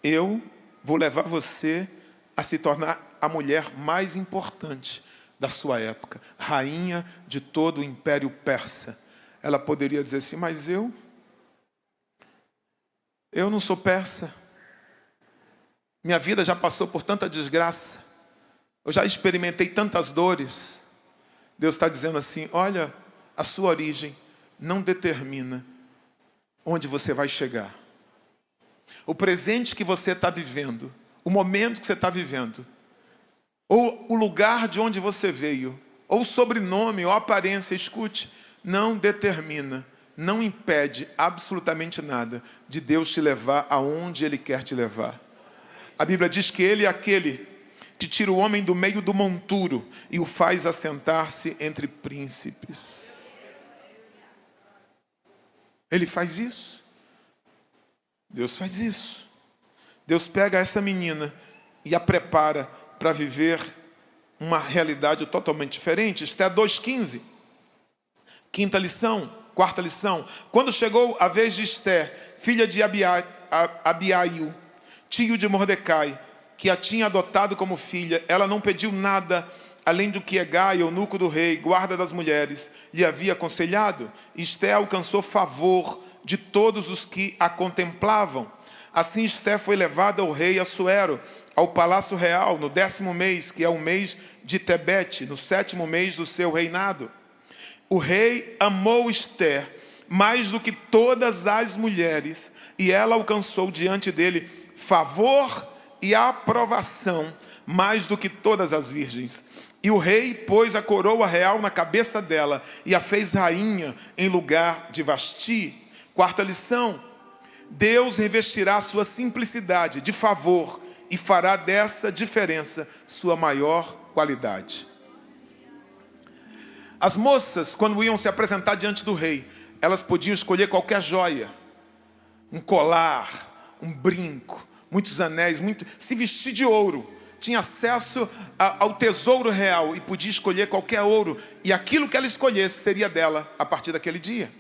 eu vou levar você a se tornar a mulher mais importante da sua época, rainha de todo o Império Persa. Ela poderia dizer assim, mas eu não sou persa. Minha vida já passou por tanta desgraça. Eu já experimentei tantas dores. Deus está dizendo assim, olha, a sua origem não determina onde você vai chegar. O presente que você está vivendo, o momento que você está vivendo, ou o lugar de onde você veio, ou o sobrenome, ou a aparência, escute, não determina, não impede absolutamente nada de Deus te levar aonde Ele quer te levar. A Bíblia diz que Ele é aquele que tira o homem do meio do monturo e o faz assentar-se entre príncipes. Ele faz isso. Deus faz isso. Deus pega essa menina e a prepara para viver uma realidade totalmente diferente. Esté 2,15. Quarta lição. Quando chegou a vez de Ester, filha de Abiail, tio de Mordecai, que a tinha adotado como filha, ela não pediu nada além do que Hegai, eunuco do rei, guarda das mulheres, lhe havia aconselhado. Ester alcançou favor de todos os que a contemplavam. Assim Ester foi levada ao rei Assuero, ao palácio real, no 10º mês, que é o mês de Tebete, no 7º mês do seu reinado. O rei amou Ester mais do que todas as mulheres, e ela alcançou diante dele favor e aprovação mais do que todas as virgens. E o rei pôs a coroa real na cabeça dela e a fez rainha em lugar de Vasti. Quarta lição. Deus revestirá sua simplicidade de favor e fará dessa diferença sua maior qualidade. As moças, quando iam se apresentar diante do rei, elas podiam escolher qualquer joia, um colar, um brinco, muitos anéis, se vestir de ouro. Tinha acesso ao tesouro real e podia escolher qualquer ouro. E aquilo que ela escolhesse seria dela a partir daquele dia.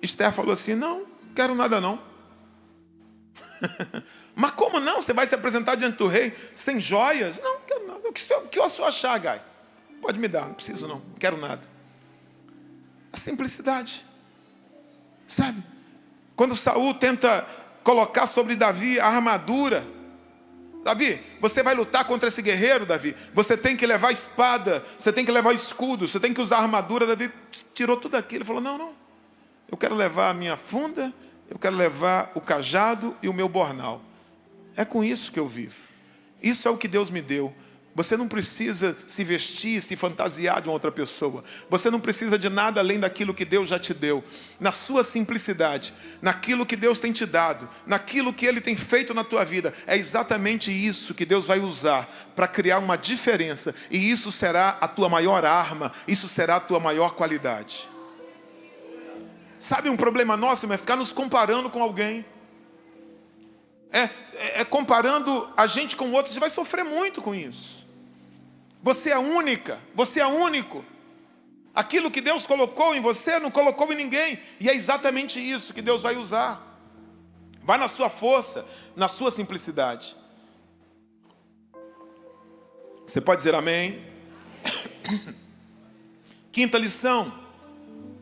Ester falou assim, não quero nada não. Mas como não? Você vai se apresentar diante do rei sem joias? Não quero nada. O que eu só achar, Gai? Pode me dar, não preciso não quero nada. A simplicidade. Sabe? Quando Saul tenta colocar sobre Davi a armadura, Davi, você vai lutar contra esse guerreiro, Davi. Você tem que levar espada, você tem que levar escudo, você tem que usar armadura. Davi tirou tudo aquilo e falou, não. Eu quero levar a minha funda, eu quero levar o cajado e o meu bornal. É com isso que eu vivo. Isso é o que Deus me deu. Você não precisa se vestir, se fantasiar de uma outra pessoa. Você não precisa de nada além daquilo que Deus já te deu. Na sua simplicidade, naquilo que Deus tem te dado, naquilo que Ele tem feito na tua vida. É exatamente isso que Deus vai usar para criar uma diferença. E isso será a tua maior arma, isso será a tua maior qualidade. Sabe um problema nosso, é ficar nos comparando com alguém. Comparando a gente com outros, você vai sofrer muito com isso. Você é única, você é único. Aquilo que Deus colocou em você, não colocou em ninguém. E é exatamente isso que Deus vai usar. Vai na sua força, na sua simplicidade. Você pode dizer amém? Quinta lição,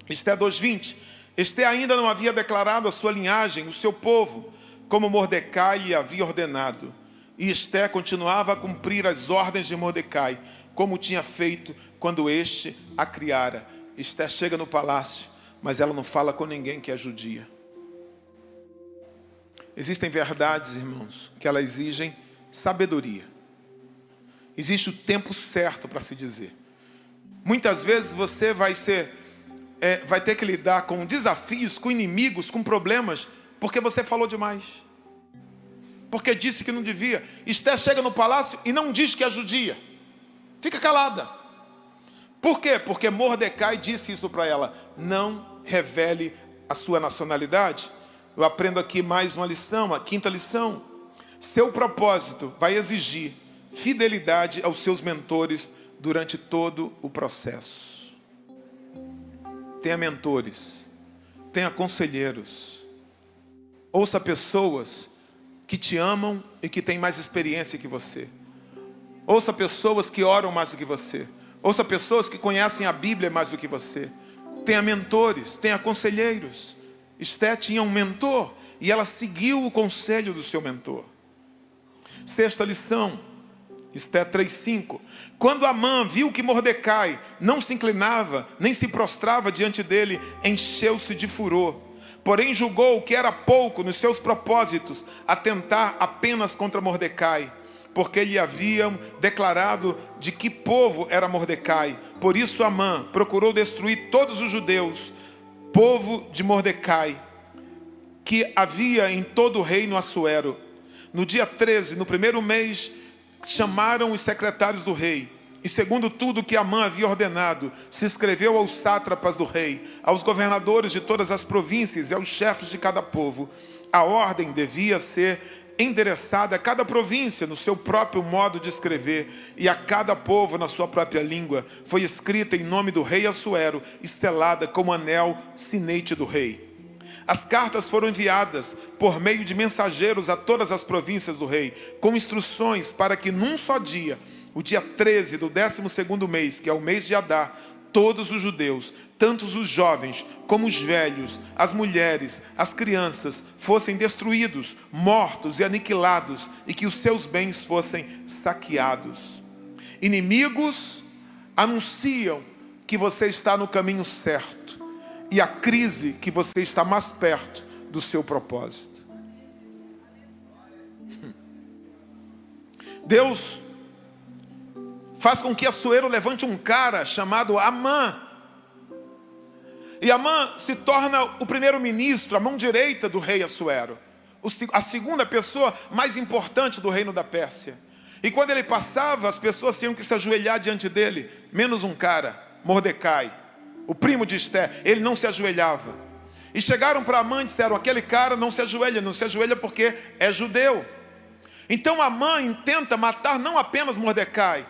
Ester 2:20. Ester ainda não havia declarado a sua linhagem, o seu povo, como Mordecai lhe havia ordenado. E Ester continuava a cumprir as ordens de Mordecai, como tinha feito quando este a criara. Ester chega no palácio, mas ela não fala com ninguém que é judia. Existem verdades, irmãos, que elas exigem sabedoria. Existe o tempo certo para se dizer. Muitas vezes você vai ter que lidar com desafios, com inimigos, com problemas, porque você falou demais. Porque disse que não devia. Ester chega no palácio e não diz que é judia. Fica calada. Por quê? Porque Mordecai disse isso para ela. Não revele a sua nacionalidade. Eu aprendo aqui mais uma lição, a quinta lição. Seu propósito vai exigir fidelidade aos seus mentores durante todo o processo. Tenha mentores. Tenha conselheiros. Ouça pessoas que te amam e que têm mais experiência que você. Ouça pessoas que oram mais do que você. Ouça pessoas que conhecem a Bíblia mais do que você. Tenha mentores, tenha conselheiros. Ester tinha um mentor e ela seguiu o conselho do seu mentor. Sexta lição, Ester 3:5. Quando Amã viu que Mordecai não se inclinava, nem se prostrava diante dele, encheu-se de furor. Porém julgou que era pouco nos seus propósitos atentar apenas contra Mordecai, porque lhe haviam declarado de que povo era Mordecai. Por isso Amã procurou destruir todos os judeus, povo de Mordecai, que havia em todo o reino Assuero. No dia 13, no primeiro mês, chamaram os secretários do rei. E segundo tudo que Amã havia ordenado, se escreveu aos sátrapas do rei, aos governadores de todas as províncias e aos chefes de cada povo. A ordem devia ser endereçada a cada província no seu próprio modo de escrever, e a cada povo na sua própria língua. Foi escrita em nome do rei Assuero e selada como anel sinete do rei. As cartas foram enviadas por meio de mensageiros a todas as províncias do rei, com instruções para que num só dia, o dia 13 do 12º mês, que é o mês de Adar, todos os judeus, tanto os jovens como os velhos, as mulheres, as crianças, fossem destruídos, mortos e aniquilados, e que os seus bens fossem saqueados. Inimigos anunciam que você está no caminho certo, e a crise que você está mais perto do seu propósito. Deus faz com que Assuero levante um cara chamado Amã. E Amã se torna o primeiro-ministro, a mão direita do rei Assuero, a segunda pessoa mais importante do reino da Pérsia. E quando ele passava, as pessoas tinham que se ajoelhar diante dele, menos um cara, Mordecai, o primo de Esther. Ele não se ajoelhava. E chegaram para Amã e disseram: aquele cara não se ajoelha porque é judeu. Então Amã intenta matar não apenas Mordecai,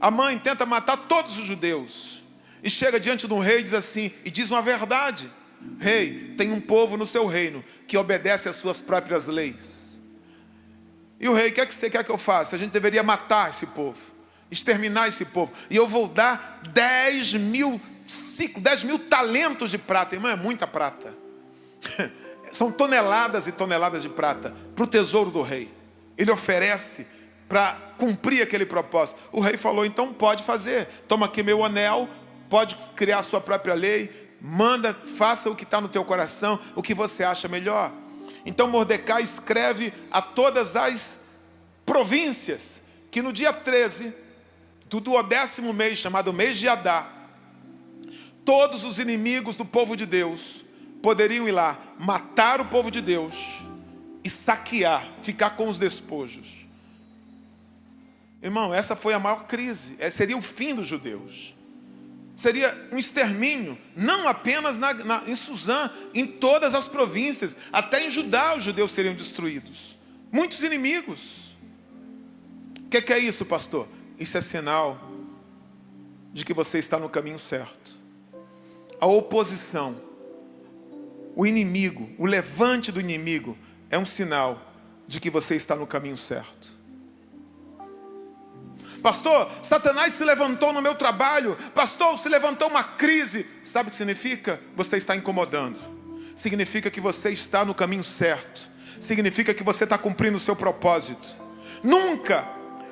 Amã tenta matar todos os judeus. E chega diante de um rei e diz assim, e diz uma verdade: rei, tem um povo no seu reino que obedece às suas próprias leis. E o rei: o que é que você quer que eu faça? A gente deveria matar esse povo, exterminar esse povo, e eu vou dar 10 mil talentos de prata. Irmão, é muita prata. São toneladas e toneladas de prata para o tesouro do rei. Ele oferece para cumprir aquele propósito. O rei falou: então pode fazer, toma aqui meu anel, pode criar a sua própria lei, manda, faça o que está no teu coração, o que você acha melhor. Então Mordecai escreve a todas as províncias que no dia 13 do 12º mês, chamado mês de Adar, todos os inimigos do povo de Deus poderiam ir lá, matar o povo de Deus e saquear, ficar com os despojos. Irmão, essa foi a maior crise. Seria o fim dos judeus. Seria um extermínio, não apenas em Suzã, em todas as províncias. Até em Judá os judeus seriam destruídos. Muitos inimigos. O que é isso, pastor? Isso é sinal de que você está no caminho certo. A oposição, o inimigo, o levante do inimigo é um sinal de que você está no caminho certo. Pastor, Satanás se levantou no meu trabalho. Pastor, se levantou uma crise. Sabe o que significa? Você está incomodando. Significa que você está no caminho certo. Significa que você está cumprindo o seu propósito. Nunca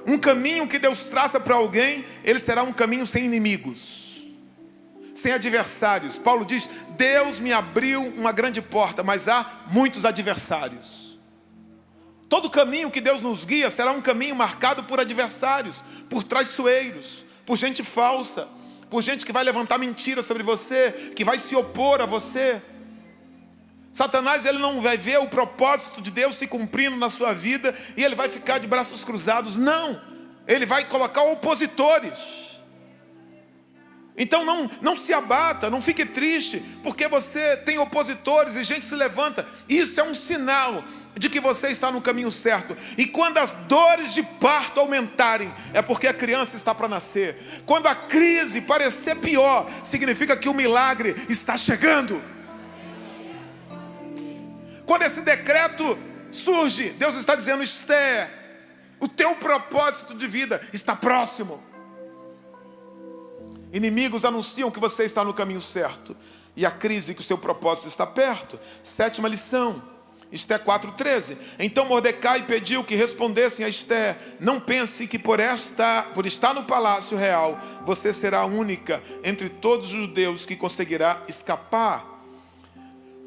um caminho que Deus traça para alguém, ele será um caminho sem inimigos, sem adversários. Paulo diz: Deus me abriu uma grande porta, mas há muitos adversários. Todo caminho que Deus nos guia será um caminho marcado por adversários, por traiçoeiros, por gente falsa, por gente que vai levantar mentiras sobre você, que vai se opor a você. Satanás, ele não vai ver o propósito de Deus se cumprindo na sua vida e ele vai ficar de braços cruzados. Não, ele vai colocar opositores. Então não se abata, não fique triste, porque você tem opositores e gente se levanta. Isso é um sinal de que você está no caminho certo. E quando as dores de parto aumentarem, é porque a criança está para nascer. Quando a crise parecer pior, significa que o milagre está chegando. Quando esse decreto surge, Deus está dizendo: Esther, o teu propósito de vida está próximo. Inimigos anunciam que você está no caminho certo, e a crise que o seu propósito está perto. 7ª lição, Esther 4:13. Então Mordecai pediu que respondessem a Esther: não pense que por estar no palácio real, você será a única entre todos os judeus que conseguirá escapar.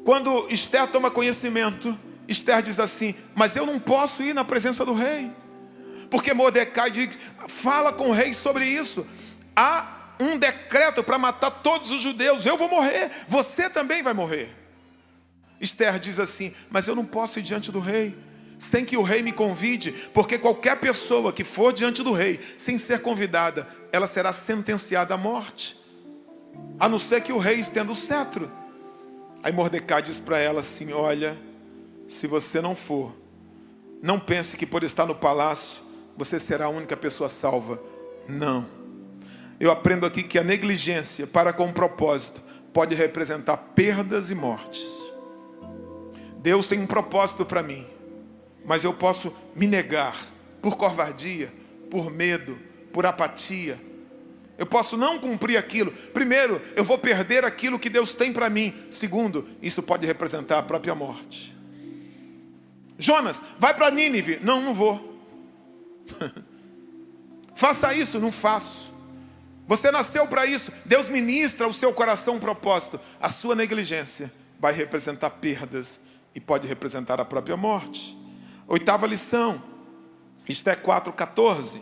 Quando Esther toma conhecimento, Esther diz assim: mas eu não posso ir na presença do rei. Porque Mordecai diz: fala com o rei sobre isso. Há um decreto para matar todos os judeus. Eu vou morrer, você também vai morrer. Esther diz assim: mas eu não posso ir diante do rei sem que o rei me convide, porque qualquer pessoa que for diante do rei sem ser convidada, ela será sentenciada à morte, a não ser que o rei estenda o cetro. Aí Mordecai diz para ela assim: olha, se você não for, Não pense que por estar no palácio, você será a única pessoa salva. Não. Eu aprendo aqui que a negligência para com o propósito pode representar perdas e mortes. Deus tem um propósito para mim, mas eu posso me negar por covardia, por medo, por apatia. Eu posso não cumprir aquilo. Primeiro, eu vou perder aquilo que Deus tem para mim. Segundo, isso pode representar a própria morte. Jonas, vai para Nínive. Não, não vou. Faça isso, não faço. Você nasceu para isso. Deus ministra ao seu coração um propósito. A sua negligência vai representar perdas e pode representar a própria morte. 8ª lição, Esté 4:14.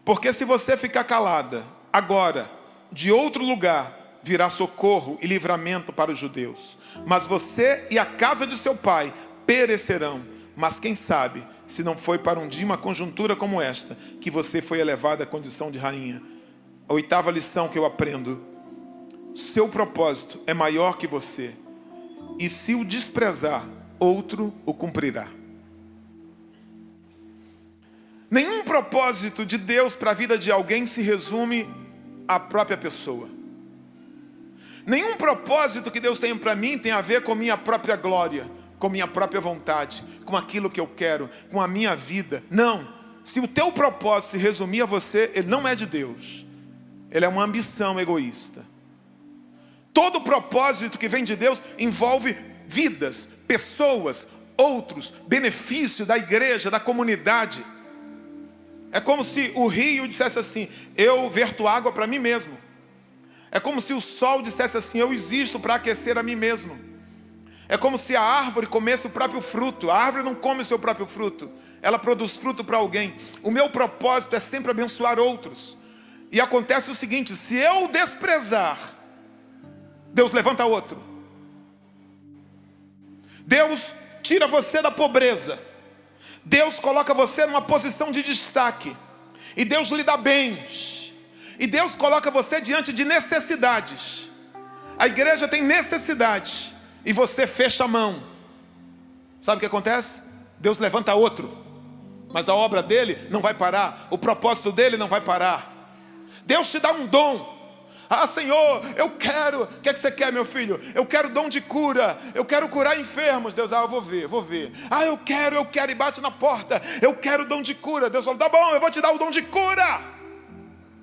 Porque se você ficar calada, agora, de outro lugar, virá socorro e livramento para os judeus. Mas você e a casa de seu pai perecerão. Mas quem sabe, se não foi para um dia uma conjuntura como esta, que você foi elevada à condição de rainha. A 8ª lição que eu aprendo. Seu propósito é maior que você. E se o desprezar, outro o cumprirá. Nenhum propósito de Deus para a vida de alguém se resume à própria pessoa. Nenhum propósito que Deus tem para mim tem a ver com minha própria glória, com minha própria vontade, com aquilo que eu quero, com a minha vida. Não. Se o teu propósito se resumir a você, ele não é de Deus. Ele é uma ambição egoísta. Todo propósito que vem de Deus envolve vidas, pessoas, outros, benefício da igreja, da comunidade. É como se o rio dissesse assim: eu verto água para mim mesmo. É como se o sol dissesse assim: eu existo para aquecer a mim mesmo. É como se a árvore comesse o próprio fruto. A árvore não come o seu próprio fruto, ela produz fruto para alguém. O meu propósito é sempre abençoar outros. E acontece o seguinte: se eu desprezar, Deus levanta outro. Deus tira você da pobreza. Deus coloca você numa posição de destaque. E Deus lhe dá bens. E Deus coloca você diante de necessidades. A igreja tem necessidades. E você fecha a mão. Sabe o que acontece? Deus levanta outro. Mas a obra dele não vai parar. O propósito dele não vai parar. Deus te dá um dom. Ah, Senhor, eu quero. O que é que você quer, meu filho? Eu quero dom de cura. Eu quero curar enfermos. Deus, eu vou ver. Ah, eu quero. E bate na porta. Eu quero dom de cura. Deus fala: tá bom, eu vou te dar o dom de cura.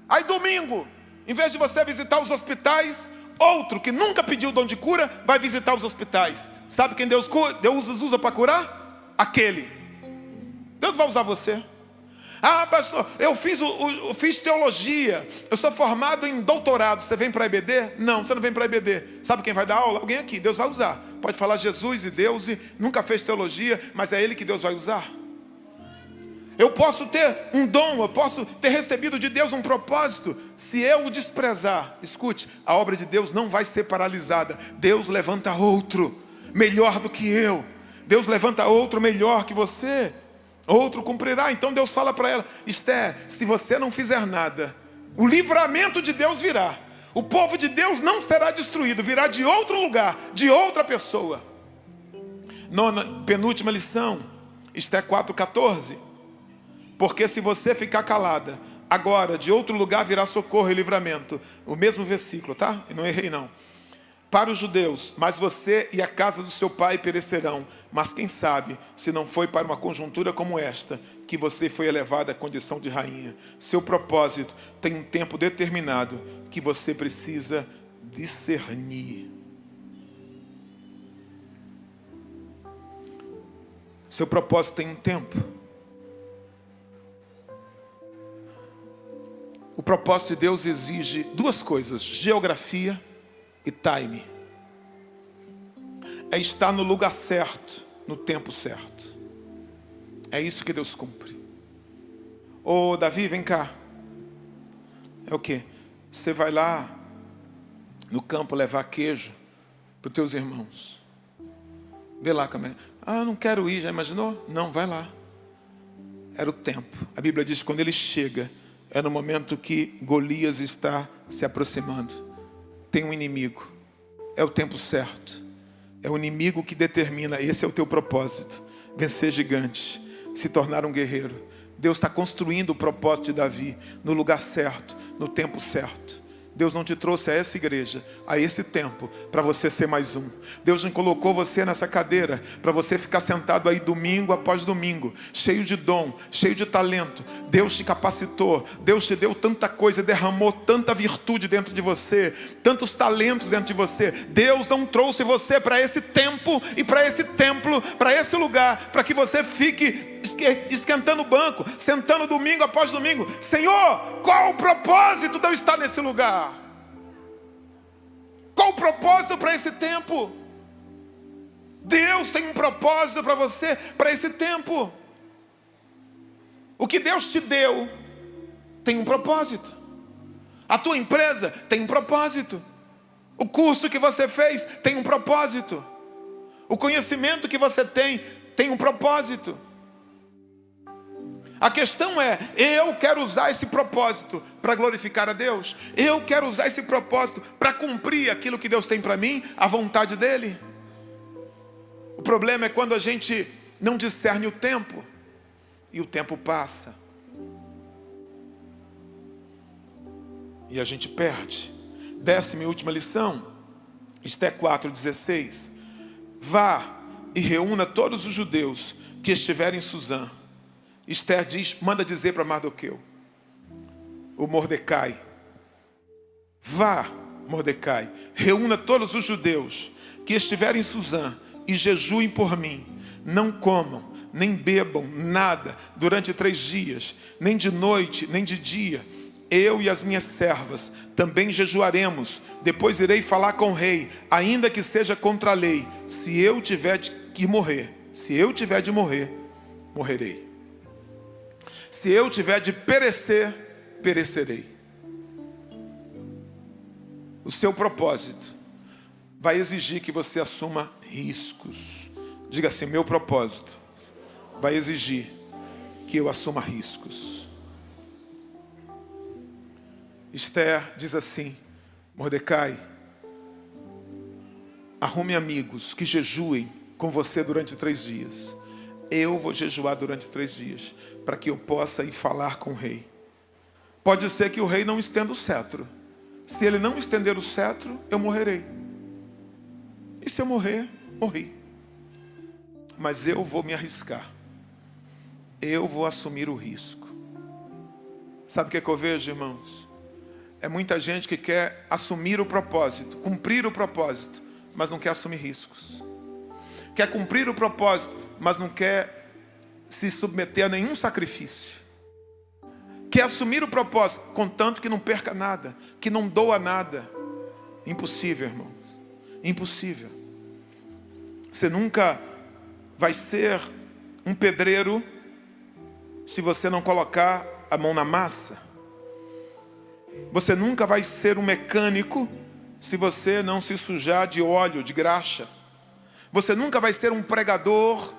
Aí domingo, em vez de você visitar os hospitais, outro que nunca pediu o dom de cura vai visitar os hospitais. Sabe quem Deus usa para curar? Aquele. Deus vai usar você. Ah, pastor, eu fiz teologia, eu sou formado em doutorado. Você vem para a EBD? Não, você não vem para a EBD. Sabe quem vai dar aula? Alguém aqui. Deus vai usar. Pode falar Jesus e Deus e nunca fez teologia, mas é Ele que Deus vai usar. Eu posso ter um dom, eu posso ter recebido de Deus um propósito. Se eu o desprezar, escute, a obra de Deus não vai ser paralisada. Deus levanta outro melhor do que eu. Deus levanta outro melhor que você. Outro cumprirá. Então Deus fala para ela: Esté, se você não fizer nada, o livramento de Deus virá. O povo de Deus não será destruído, virá de outro lugar, de outra pessoa. Penúltima lição, Esté 4:14. Porque se você ficar calada, agora de outro lugar virá socorro e livramento. O mesmo versículo, tá? Eu não errei não. Para os judeus, mas você e a casa do seu pai perecerão. Mas quem sabe, se não foi para uma conjuntura como esta, que você foi elevada à condição de rainha. Seu propósito tem um tempo determinado, que você precisa discernir. Seu propósito tem um tempo. O propósito de Deus exige duas coisas: geografia e time. É estar no lugar certo, no tempo certo. É isso que Deus cumpre. Ô Davi, vem cá. É o quê? Você vai lá no campo levar queijo para os teus irmãos. Vê lá, Camila. Ah, não quero ir, já imaginou? Não, vai lá. Era o tempo. A Bíblia diz que quando ele chega, é no momento que Golias está se aproximando. Tem um inimigo. É o tempo certo. É o inimigo que determina. Esse é o teu propósito. Vencer gigantes. se tornar um guerreiro. Deus está construindo o propósito de Davi no lugar certo, no tempo certo. Deus não te trouxe a essa igreja, a esse tempo, para você ser mais um. Deus não colocou você nessa cadeira para você ficar sentado aí domingo após domingo, cheio de dom, cheio de talento. Deus te capacitou, Deus te deu tanta coisa, derramou tanta virtude dentro de você, tantos talentos dentro de você. Deus não trouxe você para esse tempo e para esse templo, para esse lugar, para que você fique esquentando o banco, sentando domingo após domingo. Senhor, qual o propósito de eu estar nesse lugar? Qual o propósito para esse tempo? Deus tem um propósito para você, para esse tempo. O que Deus te deu tem um propósito. A tua empresa tem um propósito. O curso que você fez tem um propósito. O conhecimento que você tem um propósito. A questão é, eu quero usar esse propósito para glorificar a Deus? Eu quero usar esse propósito para cumprir aquilo que Deus tem para mim, a vontade dEle? O problema é quando a gente não discerne o tempo, e o tempo passa, e a gente perde. 10ª e última lição, Esté 4:16. Vá e reúna todos os judeus que estiverem em Suzã. Esther diz, manda dizer para Mardoqueu, o Mordecai: vá, Mordecai, reúna todos os judeus que estiverem em Suzã e jejuem por mim. Não comam, nem bebam nada durante 3 dias, nem de noite, nem de dia. Eu e as minhas servas também jejuaremos. Depois irei falar com o rei, ainda que seja contra a lei. Se eu tiver de morrer, morrerei. Se eu tiver de perecer, perecerei. O seu propósito vai exigir que você assuma riscos. Diga assim, meu propósito vai exigir que eu assuma riscos. Esther diz assim, Mordecai, arrume amigos que jejuem com você durante 3 dias. Eu vou jejuar durante 3 dias, para que eu possa ir falar com o rei. Pode ser que o rei não estenda o cetro. Se ele não estender o cetro, eu morrerei. E se eu morrer, morri. Mas eu vou me arriscar. Eu vou assumir o risco. Sabe o que eu vejo, irmãos? É muita gente que quer assumir o propósito, cumprir o propósito, mas não quer assumir riscos. Quer cumprir o propósito, mas não quer se submeter a nenhum sacrifício. Quer assumir o propósito, contanto que não perca nada, que não doa nada. Impossível, irmãos. Impossível. Você nunca vai ser um pedreiro se você não colocar a mão na massa. Você nunca vai ser um mecânico se você não se sujar de óleo, de graxa. Você nunca vai ser um pregador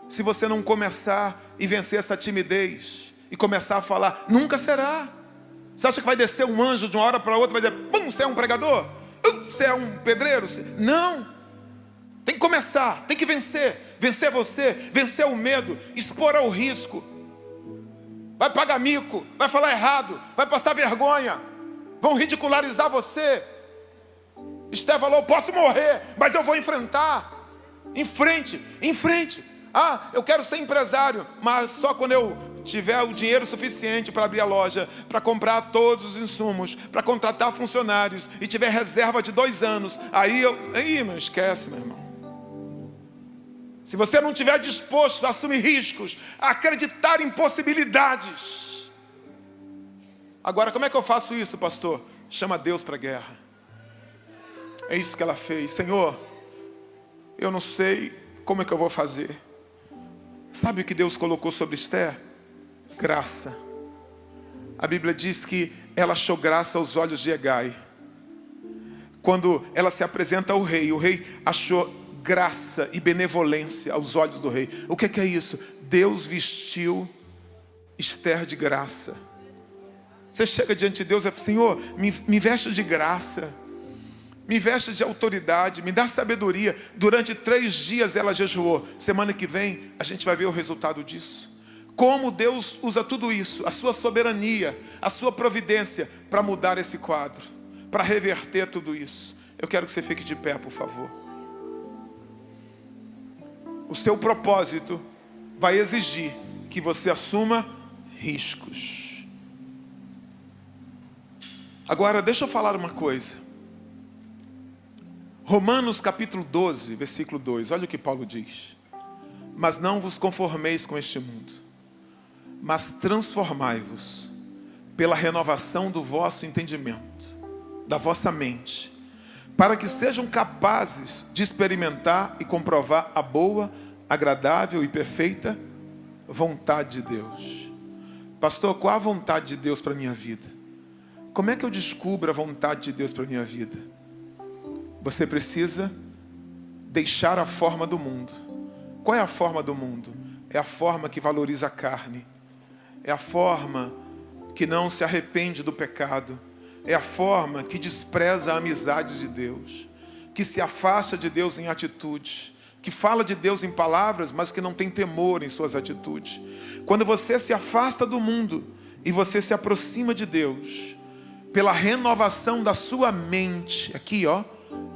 se você não começar e vencer essa timidez e começar a falar. Nunca será. Você acha que vai descer um anjo de uma hora para outra e vai dizer, pum, você é um pregador? Você é um pedreiro? Não. Tem que começar, tem que vencer. Vencer você, vencer o medo, expor ao risco. Vai pagar mico, vai falar errado, vai passar vergonha. Vão ridicularizar você. Esther falou, posso morrer, mas eu vou enfrentar. Em frente, em frente. Ah, eu quero ser empresário, mas só quando eu tiver o dinheiro suficiente para abrir a loja, para comprar todos os insumos, para contratar funcionários e tiver reserva de 2 anos. Aí, meu, esquece, meu irmão. Se você não estiver disposto a assumir riscos, a acreditar em possibilidades. Agora, como é que eu faço isso, pastor? Chama Deus para a guerra. É isso que ela fez. Senhor, eu não sei como é que eu vou fazer. Sabe o que Deus colocou sobre Esther? Graça. A Bíblia diz que ela achou graça aos olhos de Hegai. Quando ela se apresenta ao rei, o rei achou graça e benevolência aos olhos do rei. O que é isso? Deus vestiu Esther de graça. Você chega diante de Deus e fala, Senhor, me veste de graça. Me veste de autoridade, me dá sabedoria. Durante 3 dias ela jejuou. Semana que vem a gente vai ver o resultado disso. Como Deus usa tudo isso, a sua soberania, a sua providência, para mudar esse quadro, para reverter tudo isso. Eu quero que você fique de pé, por favor. O seu propósito vai exigir que você assuma riscos. Agora, deixa eu falar uma coisa. Romanos capítulo 12, versículo 2. Olha o que Paulo diz. Mas não vos conformeis com este mundo, mas transformai-vos pela renovação do vosso entendimento, da vossa mente, para que sejam capazes de experimentar e comprovar a boa, agradável e perfeita vontade de Deus. Pastor, qual a vontade de Deus para a minha vida? Como é que eu descubro a vontade de Deus para a minha vida? Você precisa deixar a forma do mundo. Qual é a forma do mundo? É a forma que valoriza a carne. É a forma que não se arrepende do pecado. É a forma que despreza a amizade de Deus, que se afasta de Deus em atitudes, que fala de Deus em palavras, mas que não tem temor em suas atitudes. Quando você se afasta do mundo e você se aproxima de Deus, pela renovação da sua mente, aqui ó,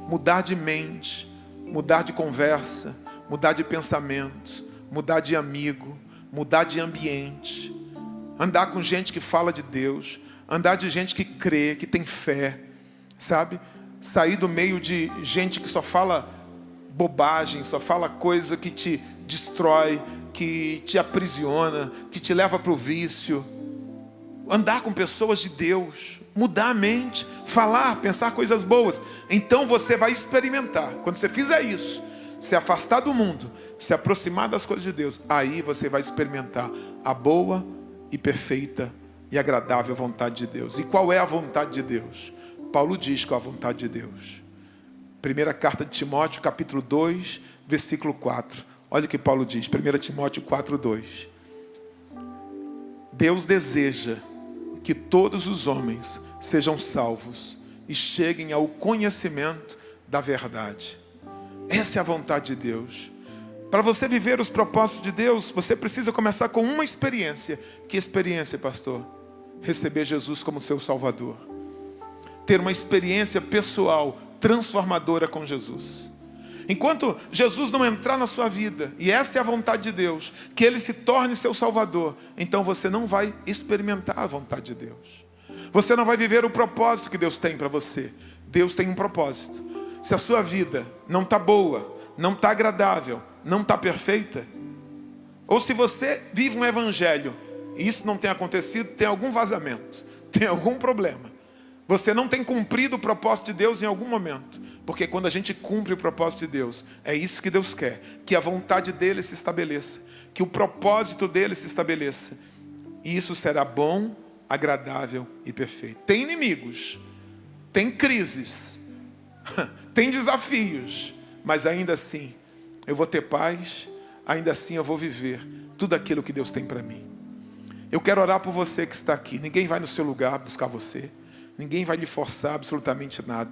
mudar de mente, mudar de conversa, mudar de pensamento, mudar de amigo, mudar de ambiente, andar com gente que fala de Deus, andar de gente que crê, que tem fé, sabe? Sair do meio de gente que só fala bobagem, só fala coisa que te destrói, que te aprisiona, que te leva para o vício. Andar com pessoas de Deus, mudar a mente, falar, pensar coisas boas. Então você vai experimentar. Quando você fizer isso, se afastar do mundo, se aproximar das coisas de Deus, aí você vai experimentar a boa e perfeita e agradável vontade de Deus. E qual é a vontade de Deus? Paulo diz qual é a vontade de Deus. Primeira carta de Timóteo, capítulo 2, versículo 4. Olha o que Paulo diz, 1 Timóteo 4, 2. Deus deseja que todos os homens sejam salvos e cheguem ao conhecimento da verdade. Essa é a vontade de Deus. Para você viver os propósitos de Deus, você precisa começar com uma experiência. Que experiência, pastor? Receber Jesus como seu Salvador. Ter uma experiência pessoal, transformadora com Jesus. Enquanto Jesus não entrar na sua vida, e essa é a vontade de Deus, que Ele se torne seu Salvador, então você não vai experimentar a vontade de Deus. Você não vai viver o propósito que Deus tem para você. Deus tem um propósito. Se a sua vida não está boa, não está agradável, não está perfeita, ou se você vive um evangelho e isso não tem acontecido, tem algum vazamento, tem algum problema. Você não tem cumprido o propósito de Deus em algum momento. Porque quando a gente cumpre o propósito de Deus, é isso que Deus quer. Que a vontade dEle se estabeleça. Que o propósito dEle se estabeleça. E isso será bom, agradável e perfeito. Tem inimigos, tem crises, tem desafios. Mas ainda assim, eu vou ter paz. Ainda assim eu vou viver tudo aquilo que Deus tem para mim. Eu quero orar por você que está aqui. Ninguém vai no seu lugar buscar você. Ninguém vai lhe forçar absolutamente nada.